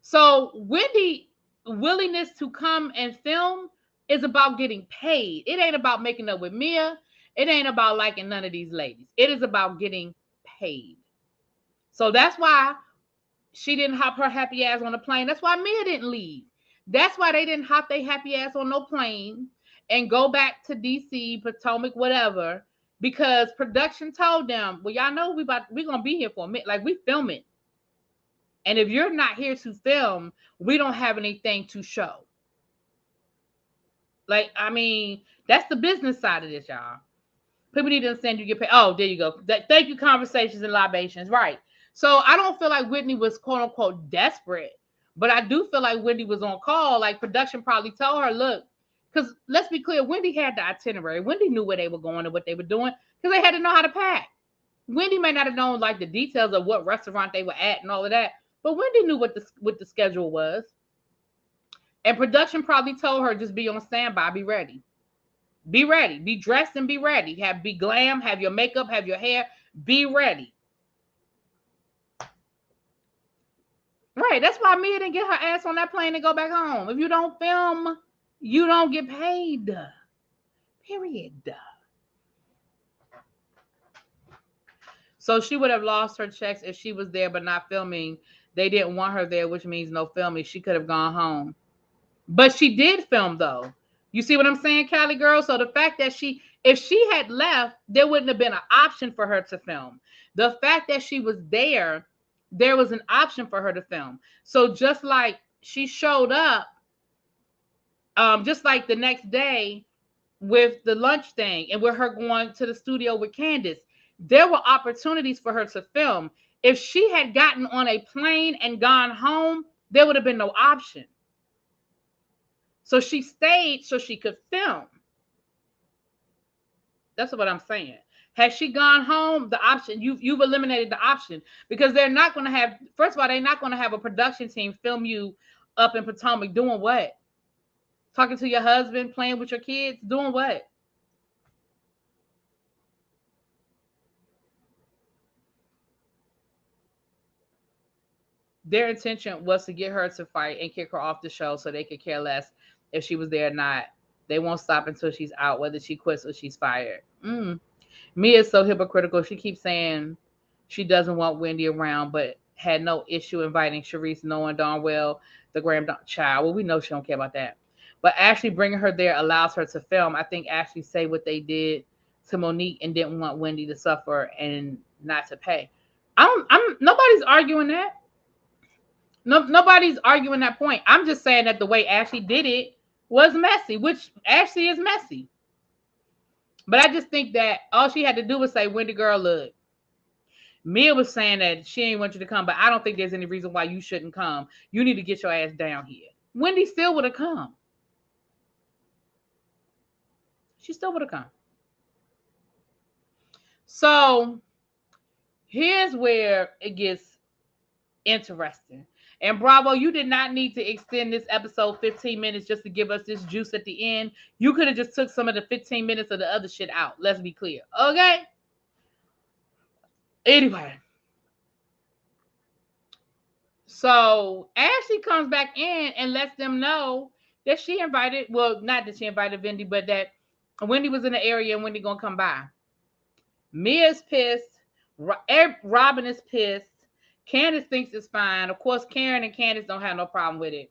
So Wendy willingness to come and film is about getting paid. It ain't about making up with Mia. It ain't about liking none of these ladies. It is about getting paid. So that's why she didn't hop her happy ass on the plane. That's why Mia didn't leave. That's why they didn't hop their happy ass on no plane and go back to DC, Potomac, whatever, because production told them, well, y'all know we're gonna be here for a minute. Like, we filming. And if you're not here to film, we don't have anything to show. Like, I mean, that's the business side of this, y'all. People need to understand you get paid. Oh, there you go. Thank you, conversations and libations. Right. So I don't feel like Whitney was quote unquote desperate, but I do feel like Wendy was on call. Like, production probably told her, look, because let's be clear, Wendy had the itinerary. Wendy knew where they were going and what they were doing because they had to know how to pack. Wendy may not have known like the details of what restaurant they were at and all of that, but Wendy knew what the schedule was. And production probably told her, just be on standby, be ready. Be ready. Be dressed and be ready. Be glam, have your makeup, have your hair, be ready. Right. That's why Mia didn't get her ass on that plane and go back home. If you don't film, you don't get paid. Period. So she would have lost her checks if she was there but not filming. They didn't want her there, which means no filming. She could have gone home. But she did film, though. You see what I'm saying, Cali girl? So the fact that if she had left, there wouldn't have been an option for her to film. The fact that she was there was an option for her to film. So just like she showed up, just like the next day with the lunch thing and with her going to the studio with Candace, there were opportunities for her to film. If she had gotten on a plane and gone home, there would have been no option. So she stayed so she could film. That's what I'm saying. Had she gone home, the option, you've eliminated the option because they're not going to have, first of all, they're not going to have a production team film you up in Potomac doing what? Talking to your husband, playing with your kids, doing what? Their intention was to get her to fight and kick her off the show so they could care less if she was there or not. They won't stop until she's out, whether she quits or she's fired. Mia is so hypocritical. She keeps saying she doesn't want Wendy around, but had no issue inviting Sharice, knowing darn well the grandchild. Well, we know she don't care about that. But Ashley bringing her there allows her to film. I think Ashley say what they did to Monique and didn't want Wendy to suffer and not to pay. Nobody's arguing that. No, nobody's arguing that point. I'm just saying that the way Ashley did it was messy, which Ashley is messy. But I just think that all she had to do was say, Wendy girl, look, Mia was saying that she ain't want you to come, but I don't think there's any reason why you shouldn't come. You need to get your ass down here. Wendy still would have come. She still would have come. So here's where it gets interesting. And Bravo, you did not need to extend this episode 15 minutes just to give us this juice at the end. You could have just took some of the 15 minutes of the other shit out. Let's be clear. Okay? Anyway. So Ashley comes back in and lets them know that she invited, well, not that she invited Wendy, but that Wendy was in the area and Wendy gonna come by. Mia's pissed. Robin is pissed. Candace thinks it's fine. Of course, Karen and Candace don't have no problem with it.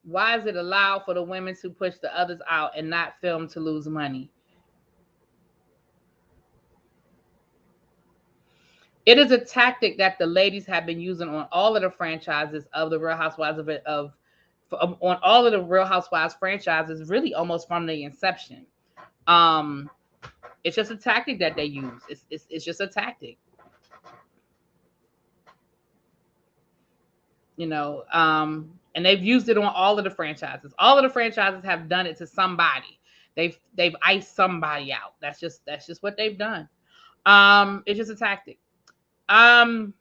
Why is it allowed for the women to push the others out and not film to lose money? It is a tactic that the ladies have been using on all of the franchises of the Real Housewives on all of the Real Housewives franchises, really almost from the inception. It's just a tactic that they use. It's just a tactic. You know, and they've used it on all of the franchises. All of the franchises have done it to somebody. They've iced somebody out. That's just what they've done. It's just a tactic. So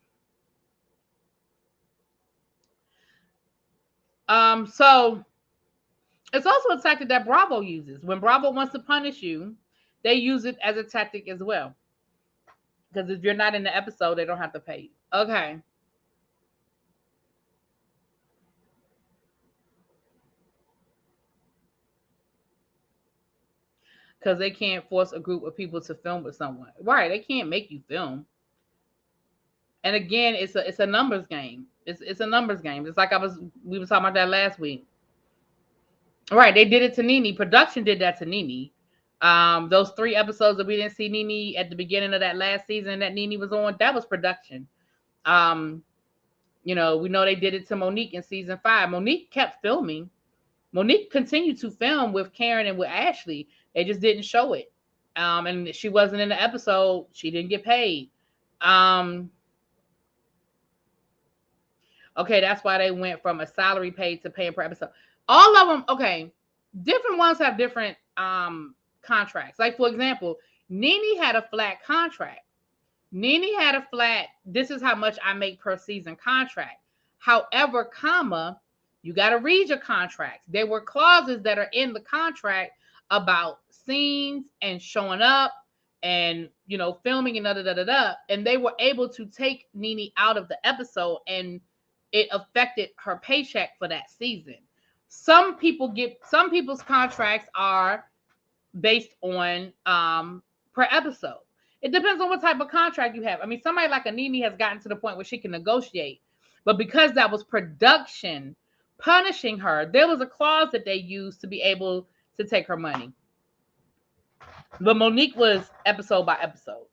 it's also a tactic that Bravo uses. When Bravo wants to punish you, they use it as a tactic as well. Because if you're not in the episode, they don't have to pay you. Okay. Because they can't force a group of people to film with someone. Right. They can't make you film. And again, it's a numbers game. It's a numbers game. It's like we were talking about that last week. Right. They did it to Nene. Production did that to Nene. Those 3 episodes that we didn't see Nene at the beginning of that last season that Nene was on, that was production. You know, we know they did it to Monique in season 5. Monique kept filming. Monique continued to film with Karen and with Ashley. They just didn't show it. And she wasn't in the episode. She didn't get paid. Okay, that's why they went from a salary paid to paying per episode. All of them, okay, different ones have different contracts. Like, for example, Nene had a flat contract. Nene had a flat, this is how much I make per season contract. However, comma, you got to read your contracts. There were clauses that are in the contract about scenes and showing up and, you know, filming and da-da-da-da-da. And they were able to take Nene out of the episode, and it affected her paycheck for that season. Some people's contracts are based on per episode. It depends on what type of contract you have. I mean, somebody like a Nene has gotten to the point where she can negotiate. But because that was production punishing her, there was a clause that they used to be able to take her money. But Monique was episode by episode.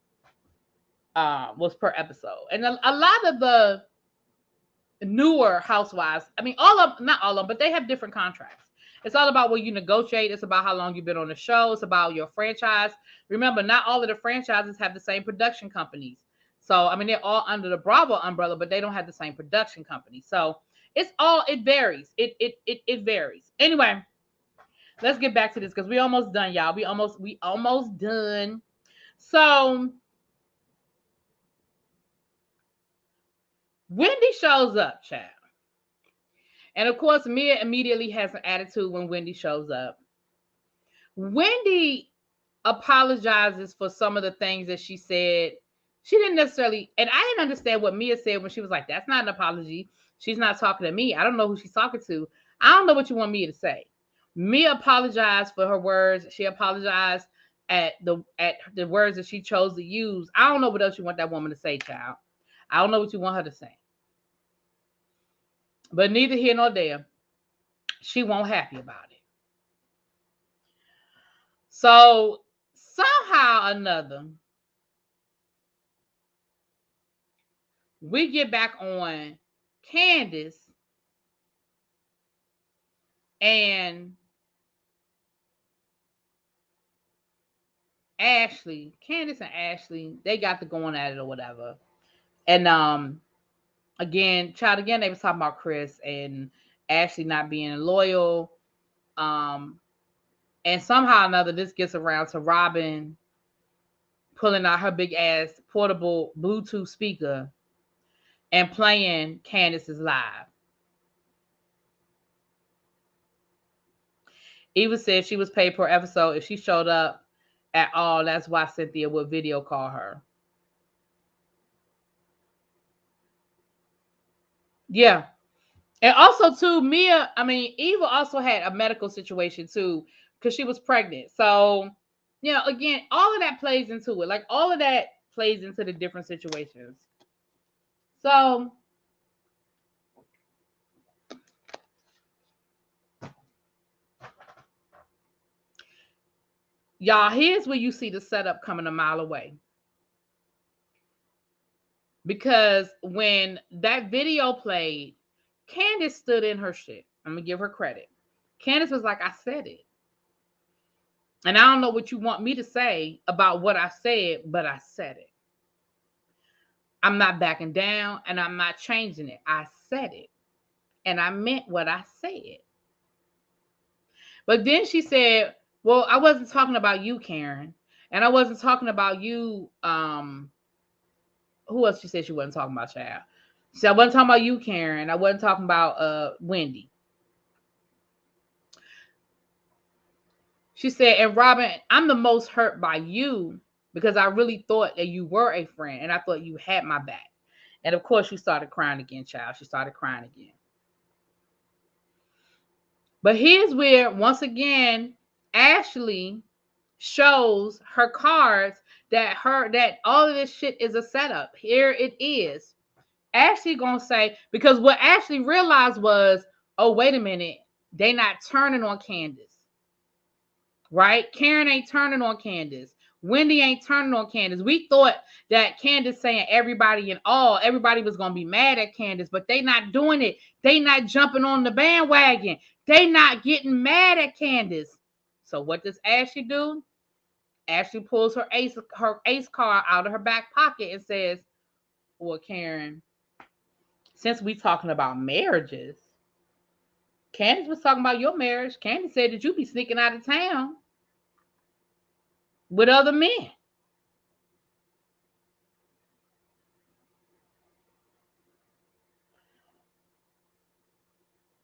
Was per episode. And a lot of the newer housewives, I mean, not all of them, but they have different contracts. It's all about what you negotiate. It's about how long you've been on the show. It's about your franchise. Remember, not all of the franchises have the same production companies. So, I mean, they're all under the Bravo umbrella, but they don't have the same production company. So it varies. It varies. Anyway, let's get back to this because we almost done, y'all. We almost done. So Wendy shows up, child. And of course, Mia immediately has an attitude when Wendy shows up. Wendy apologizes for some of the things that she said. She didn't necessarily, and I didn't understand what Mia said when she was like, that's not an apology. She's not talking to me. I don't know who she's talking to. I don't know what you want Mia to say. Mia apologized for her words. She apologized at the words that she chose to use. I don't know what else you want that woman to say, child. I don't know what you want her to say. But neither here nor there. She won't happy about it. So somehow or another, we get back on Candace and Ashley. Candace and Ashley, they got to going at it or whatever. And again, they was talking about Chris and Ashley not being loyal. And somehow or another, this gets around to Robin pulling out her big ass portable Bluetooth speaker and playing Candace's live. Eva said she was paid per episode. If she showed up at all, that's why Cynthia would video call her. Yeah. And also, too, Eva also had a medical situation, too, because she was pregnant. So, again, all of that plays into it. Like, all of that plays into the different situations. So, y'all, here's where you see the setup coming a mile away. Because when that video played, Candace stood in her shit. I'm going to give her credit. Candace was like, I said it. And I don't know what you want me to say about what I said, but I said it. I'm not backing down and I'm not changing it. I said it. And I meant what I said. But then she said, well, I wasn't talking about you, Karen. And I wasn't talking about you. Who else she said she wasn't talking about, child? She said, I wasn't talking about you, Karen. I wasn't talking about Wendy. She said, and Robin, I'm the most hurt by you because I really thought that you were a friend and I thought you had my back. And of course, she started crying again, child. She started crying again. But here's where, once again, Ashley shows her cards that all of this shit is a setup. Here it is. Ashley gonna say, because what Ashley realized was, oh, wait a minute, they not turning on Candace. Right? Karen ain't turning on Candace. Wendy ain't turning on Candace. We thought that Candace saying everybody was going to be mad at Candace, but they not doing it. They not jumping on the bandwagon. They not getting mad at Candace. So what does Ashley do? Ashley pulls her ace card out of her back pocket and says, well, Karen, since we talking about marriages, Candace was talking about your marriage. Candace said that you be sneaking out of town with other men.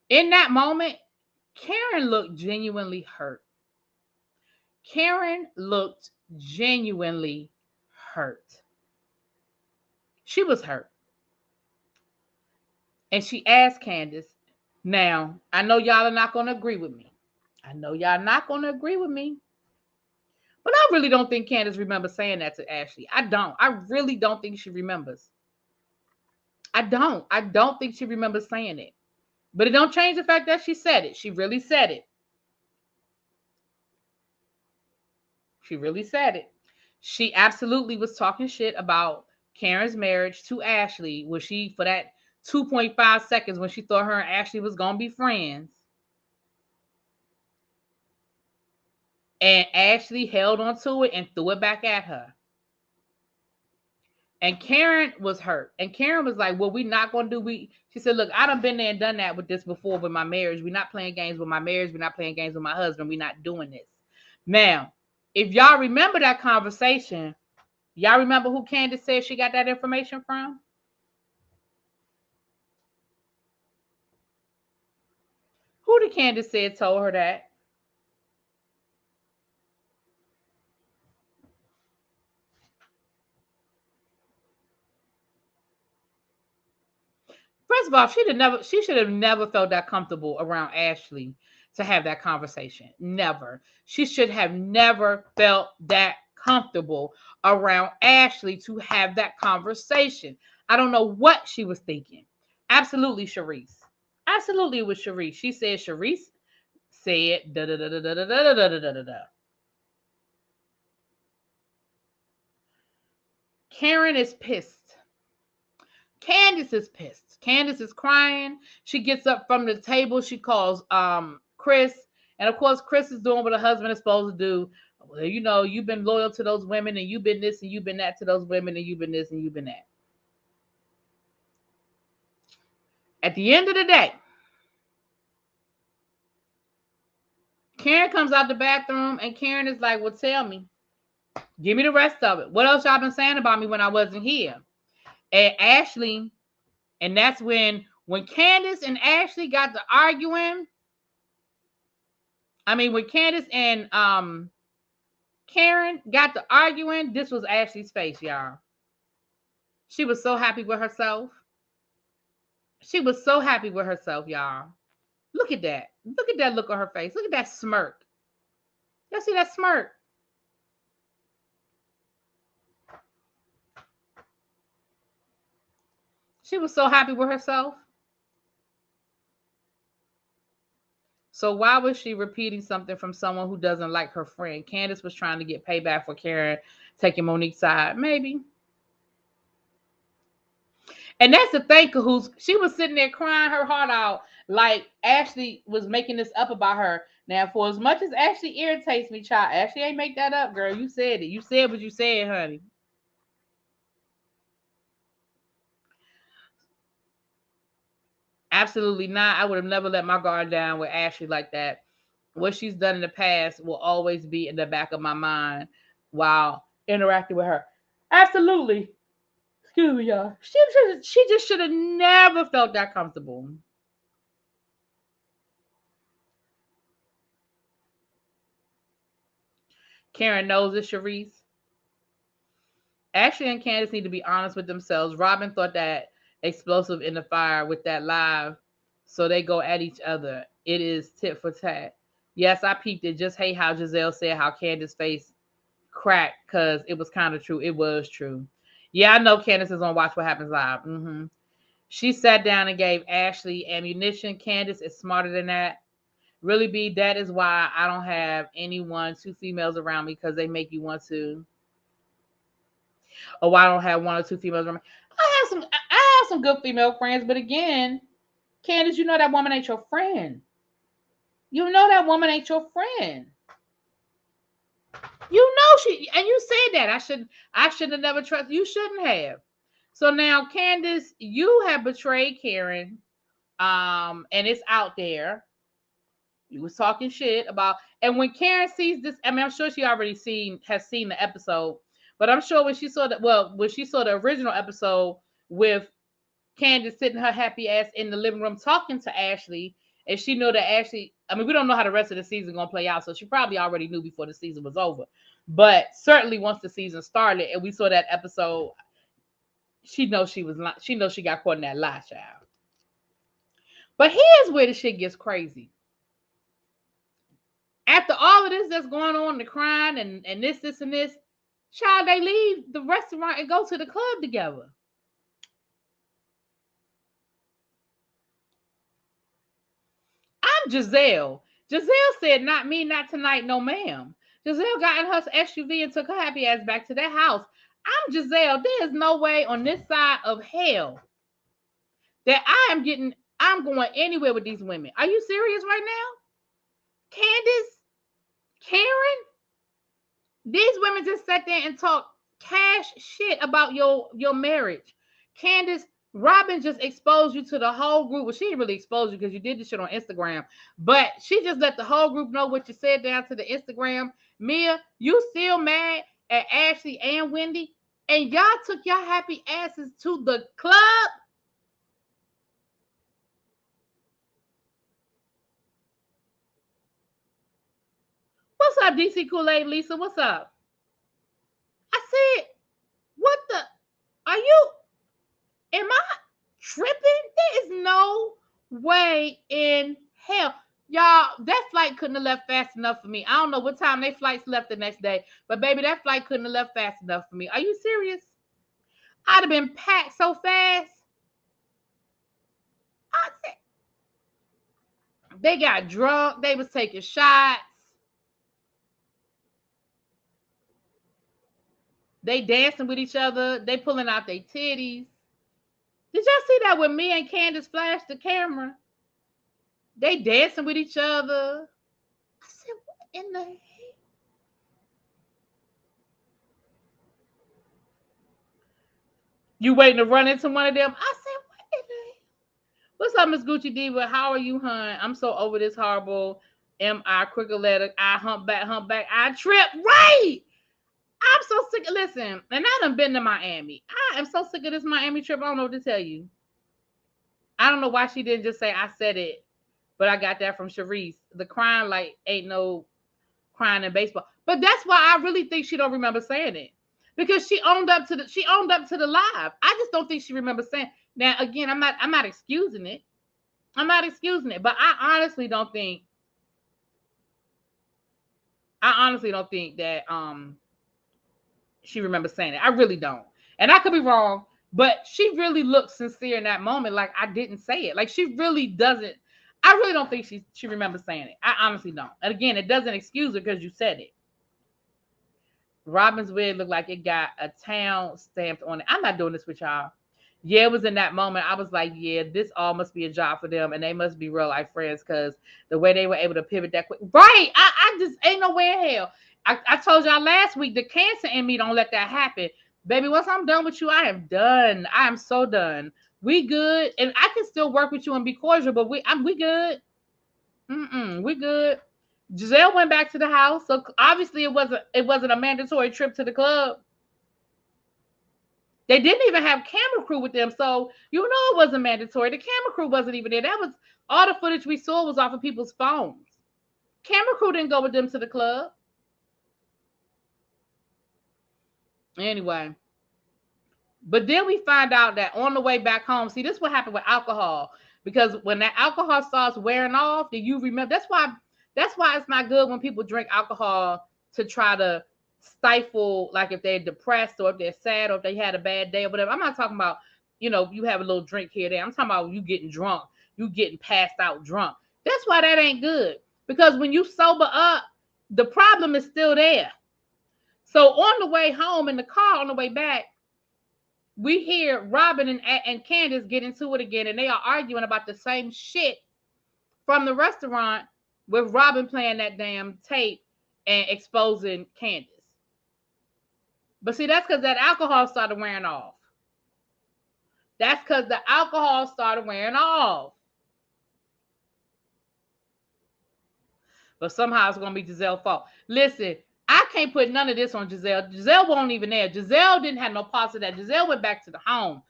In that moment, Karen looked genuinely hurt. Karen looked genuinely hurt. She was hurt. And she asked Candace, now, I know y'all are not going to agree with me. I know y'all not going to agree with me. But I really don't think Candace remembers saying that to Ashley. I don't. I really don't think she remembers. I don't think she remembers saying it. But it don't change the fact that she said it. She really said it. She really said it. She absolutely was talking shit about Karen's marriage to Ashley, where she, for that 2.5 seconds when she thought her and Ashley was going to be friends. And Ashley held on to it and threw it back at her. And Karen was hurt. And Karen was like, well, we not going to do, she said, look, I done been there and done that with this before with my marriage. We're not playing games with my marriage. We're not playing games with my husband. We're not doing this. Now, if y'all remember that conversation, y'all remember who Candace said she got that information from? Who did Candace said told her that? First of all, she should have never felt that comfortable around Ashley to have that conversation. Never. She should have never felt that comfortable around Ashley to have that conversation. I don't know what she was thinking. Absolutely, Sharice. Absolutely, it was Sharice. She said Sharice said da da da da da da da da da da da. Karen is pissed. Candace is pissed. Candace is crying. She gets up from the table. She calls Chris. And of course, Chris is doing what a husband is supposed to do. Well, you know, you've been loyal to those women and you've been this and you've been that to those women and you've been this and you've been that. At the end of the day, Karen comes out the bathroom and Karen is like, well, tell me. Give me the rest of it. What else y'all been saying about me when I wasn't here? And Ashley, and that's when Candace and Ashley got to arguing. I mean, when Candace and Karen got to arguing, this was Ashley's face, y'all. She was so happy with herself. She was so happy with herself, y'all. Look at that. Look at that look on her face. Look at that smirk. Y'all see that smirk? She was so happy with herself. So why was she repeating something from someone who doesn't like her friend? Candace was trying to get payback for Karen taking Monique's side, maybe. And that's the thing, Cahoots. She was sitting there crying her heart out like Ashley was making this up about her. Now, for as much as Ashley irritates me, child, Ashley ain't make that up, girl. You said it. You said what you said, honey. Absolutely not. I would have never let my guard down with Ashley like that. What she's done in the past will always be in the back of my mind while interacting with her. Absolutely. Excuse me, y'all. She just should have never felt that comfortable. Karen knows it, Sharice. Ashley and Candace need to be honest with themselves. Robin thought that explosive in the fire with that live, so they go at each other. It is tit for tat. Yes, I peeped it. Just hate how Giselle said how Candace's face cracked because it was kind of true. It was true. Yeah, I know Candace is on Watch What Happens Live. She sat down and gave Ashley ammunition. Candace is smarter than that. Really, B, that is why I don't have anyone, two females around me because they make you want to. Or why I don't have one or two females around me. I have some good female friends, but again, Candace, you know that woman ain't your friend. You know that woman ain't your friend. You know she, and you said that I should have never trusted. You shouldn't have. So now, Candace, you have betrayed Karen, and it's out there. You was talking shit about, and when Karen sees this, I mean, I'm sure she already has seen the episode, but I'm sure when she saw the original episode with Candace sitting her happy ass in the living room talking to Ashley, and she knew that Ashley, I mean, we don't know how the rest of the season gonna play out, so she probably already knew before the season was over. But certainly once the season started and we saw that episode, she knows she got caught in that lie, child. But here's where the shit gets crazy. After all of this that's going on, the crying and this, and this, child, they leave the restaurant and go to the club together. I'm Giselle. Giselle said, not me, not tonight, no ma'am. Giselle got in her SUV and took her happy ass back to their house. I'm Giselle. There is no way on this side of hell that I'm going anywhere with these women. Are you serious right now? Candace? Karen? These women just sat there and talked cash shit about your marriage. Candace, Robin just exposed you to the whole group. Well, she didn't really expose you because you did this shit on Instagram. But she just let the whole group know what you said down to the Instagram. Mia, you still mad at Ashley and Wendy? And y'all took your happy asses to the club? What's up, DC Kool-Aid Lisa? What's up? I said, what the? Are you? Am I tripping? There is no way in hell. Y'all, that flight couldn't have left fast enough for me. I don't know what time they flights left the next day, but baby, that flight couldn't have left fast enough for me. Are you serious? I'd have been packed so fast. They got drunk. They was taking shots. They dancing with each other. They pulling out their titties. Did y'all see that when me and Candace flashed the camera? They dancing with each other. I said, what in the hell? You waiting to run into one of them? I said, what in the hell? What's up, Miss Gucci Diva? How are you, hon? I'm so over this horrible M-I, crooked letter, I, humpback, I trip. Right. I'm so sick of, listen, and I done been to Miami. I am so sick of this Miami trip. I don't know what to tell you. I don't know why she didn't just say I said it, but I got that from Sharice. The crying like ain't no crying in baseball. But that's why I really think she don't remember saying it. Because she owned up to the live. I just don't think she remembers saying. Now again, I'm not excusing it. I'm not excusing it, but I honestly don't think that she remembers saying it. I really don't. And I could be wrong, but she really looked sincere in that moment, like I didn't say it. Like she really doesn't. I really don't think she remembers saying it. I honestly don't. And again, it doesn't excuse her because you said it. Robin's wig looked like it got a town stamped on it. I'm not doing this with y'all. Yeah, it was in that moment. I was like, yeah, this all must be a job for them, and they must be real life friends because the way they were able to pivot that quick. Right. I just ain't no way in hell. I told y'all last week the cancer in me don't let that happen. Baby, once I'm done with you, I am done. I am so done. We good. And I can still work with you and be cordial, but we good. We good. Giselle went back to the house, so obviously it wasn't a mandatory trip to the club. They didn't even have camera crew with them, so you know it wasn't mandatory. The camera crew wasn't even there. That was all the footage we saw was off of people's phones. Camera crew didn't go with them to the club. Anyway, but then we find out that on the way back home, see, this is what happened with alcohol. Because when that alcohol starts wearing off, then you remember. That's why it's not good when people drink alcohol to try to stifle, like if they're depressed or if they're sad or if they had a bad day or whatever. I'm not talking about, you have a little drink here or there. I'm talking about you getting drunk, you getting passed out drunk. That's why that ain't good. Because when you sober up, the problem is still there. So on the way home in the car, on the way back, we hear Robin and Candace get into it again, and they are arguing about the same shit from the restaurant with Robin playing that damn tape and exposing Candace. But see, that's because that alcohol started wearing off. That's because the alcohol started wearing off. But somehow it's going to be Giselle's fault. Listen, I can't put none of this on Giselle. Giselle wasn't even there. Giselle didn't have no parts of that. Giselle went back to the home.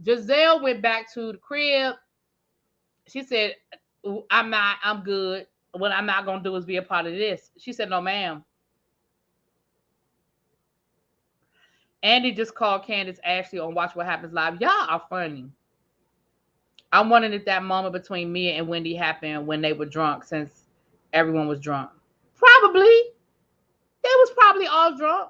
Giselle went back to the crib. She said, I'm good. What I'm not going to do is be a part of this. She said, no, ma'am. Andy just called Candace Ashley on Watch What Happens Live. Y'all are funny. I'm wondering if that moment between Mia and Wendy happened when they were drunk, since everyone was drunk. Probably. They was probably all drunk.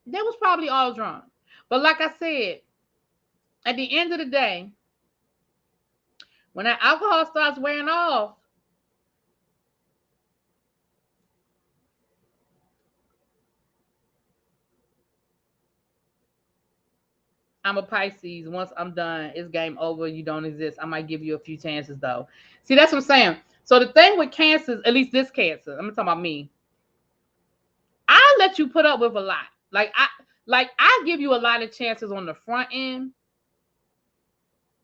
They was probably all drunk. But like I said, at the end of the day, when that alcohol starts wearing off, I'm a Pisces. Once I'm done, it's game over. You don't exist. I might give you a few chances though. See, that's what I'm saying. So the thing with cancers, at least this cancer, I'm talking about me. I let you put up with a lot. Like I give you a lot of chances on the front end.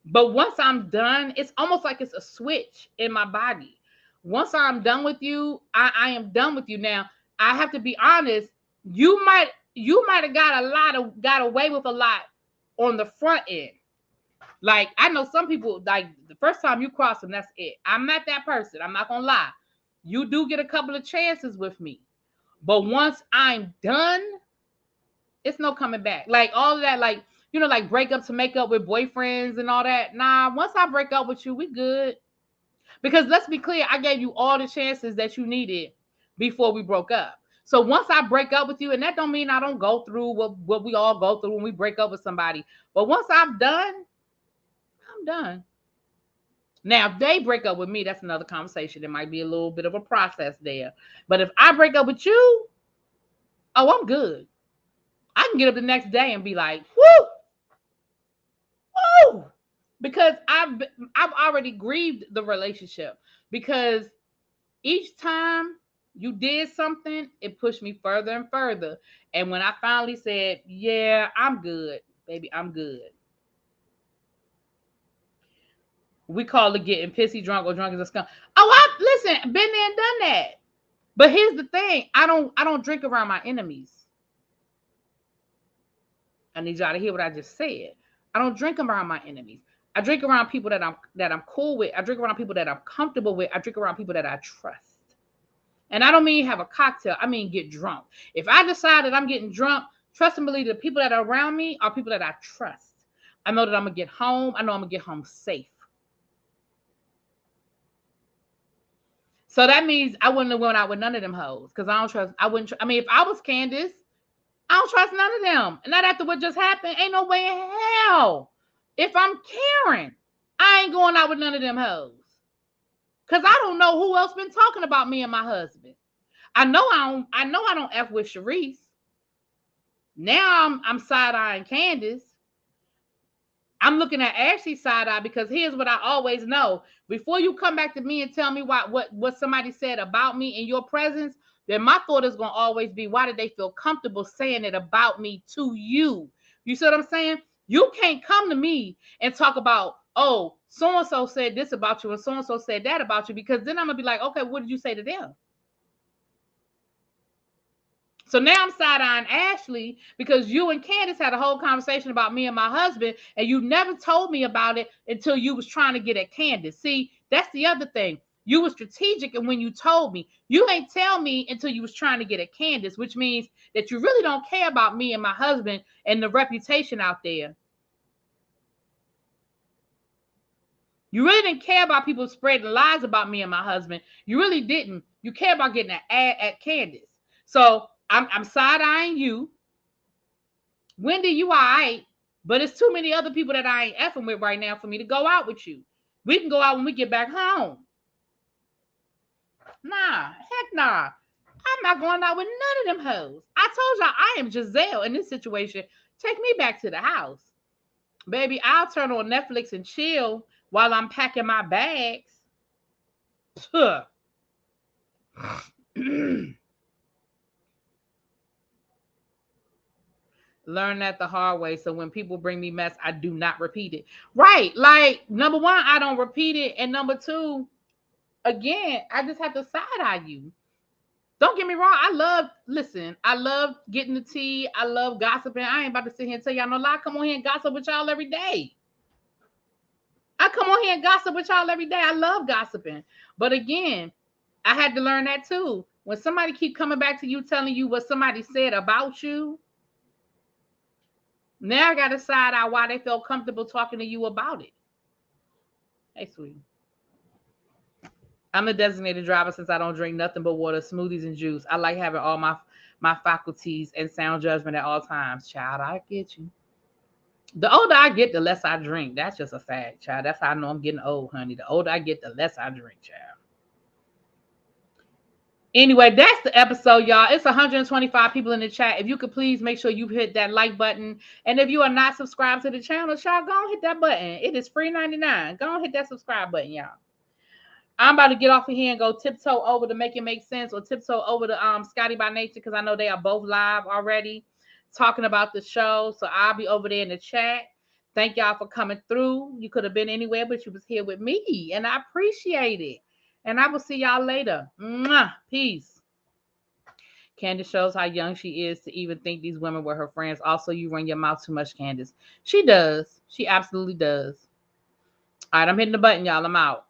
But once I'm done, it's almost like it's a switch in my body. Once I'm done with you, I am done with you. Now, I have to be honest, you might have got away with a lot on the front end. Like, I know some people, like, the first time you cross them, that's it. I'm not that person. I'm not gonna lie. You do get a couple of chances with me. But once I'm done, it's no coming back. Like all of that, like, like break up to make up with boyfriends and all that. Nah, once I break up with you, we good. Because let's be clear, I gave you all the chances that you needed before we broke up. So once I break up with you, and that don't mean I don't go through what we all go through when we break up with somebody. But once I'm done, I'm done. Now, if they break up with me, that's another conversation. There might be a little bit of a process there. But if I break up with you, oh, I'm good. I can get up the next day and be like, woo, woo, because I've already grieved the relationship. Because each time you did something, it pushed me further and further. And when I finally said, yeah, I'm good, baby, I'm good. We call it getting pissy drunk or drunk as a skunk. Oh, listen, been there and done that. But here's the thing: I don't drink around my enemies. I need y'all to hear what I just said. I don't drink around my enemies. I drink around people that I'm cool with. I drink around people that I'm comfortable with. I drink around people that I trust. And I don't mean have a cocktail. I mean get drunk. If I decide that I'm getting drunk, trust and believe the people that are around me are people that I trust. I know that I'm gonna get home. I know I'm gonna get home safe. So that means I wouldn't have went out with none of them hoes because I don't trust. I mean, if I was Candace, I don't trust none of them. And not after what just happened. Ain't no way in hell. If I'm Karen, I ain't going out with none of them hoes. Because I don't know who else been talking about me and my husband. I know I don't F with Sharice. Now I'm side-eyeing Candace. I'm looking at Ashley's side eye because here's what I always know. Before you come back to me and tell me what somebody said about me in your presence, then my thought is going to always be, why did they feel comfortable saying it about me to you? You see what I'm saying? You can't come to me and talk about, oh, so-and-so said this about you and so-and-so said that about you, because then I'm going to be like, okay, what did you say to them? So now I'm side-eyeing Ashley because you and Candace had a whole conversation about me and my husband, and you never told me about it until you was trying to get at Candace. See, that's the other thing. You were strategic, and when you told me, you ain't tell me until you was trying to get at Candace, which means that you really don't care about me and my husband and the reputation out there. You really didn't care about people spreading lies about me and my husband. You really didn't. You care about getting an ad at Candace. So I'm side-eyeing you. Wendy, you all right, but it's too many other people that I ain't effing with right now for me to go out with you. We can go out when we get back home. Nah, heck nah. I'm not going out with none of them hoes. I told y'all I am Giselle in this situation. Take me back to the house. Baby, I'll turn on Netflix and chill while I'm packing my bags. Learn that the hard way. So when people bring me mess, I do not repeat it. Right. Like, number one, I don't repeat it. And number two, again, I just have to side-eye you. Don't get me wrong. I love getting the tea. I love gossiping. I ain't about to sit here and tell y'all no lie. I come on here and gossip with y'all every day. I love gossiping. But again, I had to learn that too. When somebody keep coming back to you telling you what somebody said about you, now I got to side out why they felt comfortable talking to you about it. Hey, sweetie. I'm the designated driver since I don't drink nothing but water, smoothies, and juice. I like having all my faculties and sound judgment at all times. Child, I get you. The older I get, the less I drink. That's just a fact, child. That's how I know I'm getting old, honey. The older I get, the less I drink, child. Anyway, that's the episode, y'all. It's 125 people in the chat. If you could please make sure you hit that like button. And if you are not subscribed to the channel, y'all, go and hit that button. It is free 99. Go and hit that subscribe button, y'all. I'm about to get off of here and go tiptoe over to Make It Make Sense or tiptoe over to Scotty by Nature because I know they are both live already talking about the show. So I'll be over there in the chat. Thank y'all for coming through. You could have been anywhere, but you was here with me, and I appreciate it. And I will see y'all later. Mwah. Peace. Candace shows how young she is to even think these women were her friends. Also, you run your mouth too much, Candace. She does. She absolutely does. All right, I'm hitting the button, y'all. I'm out.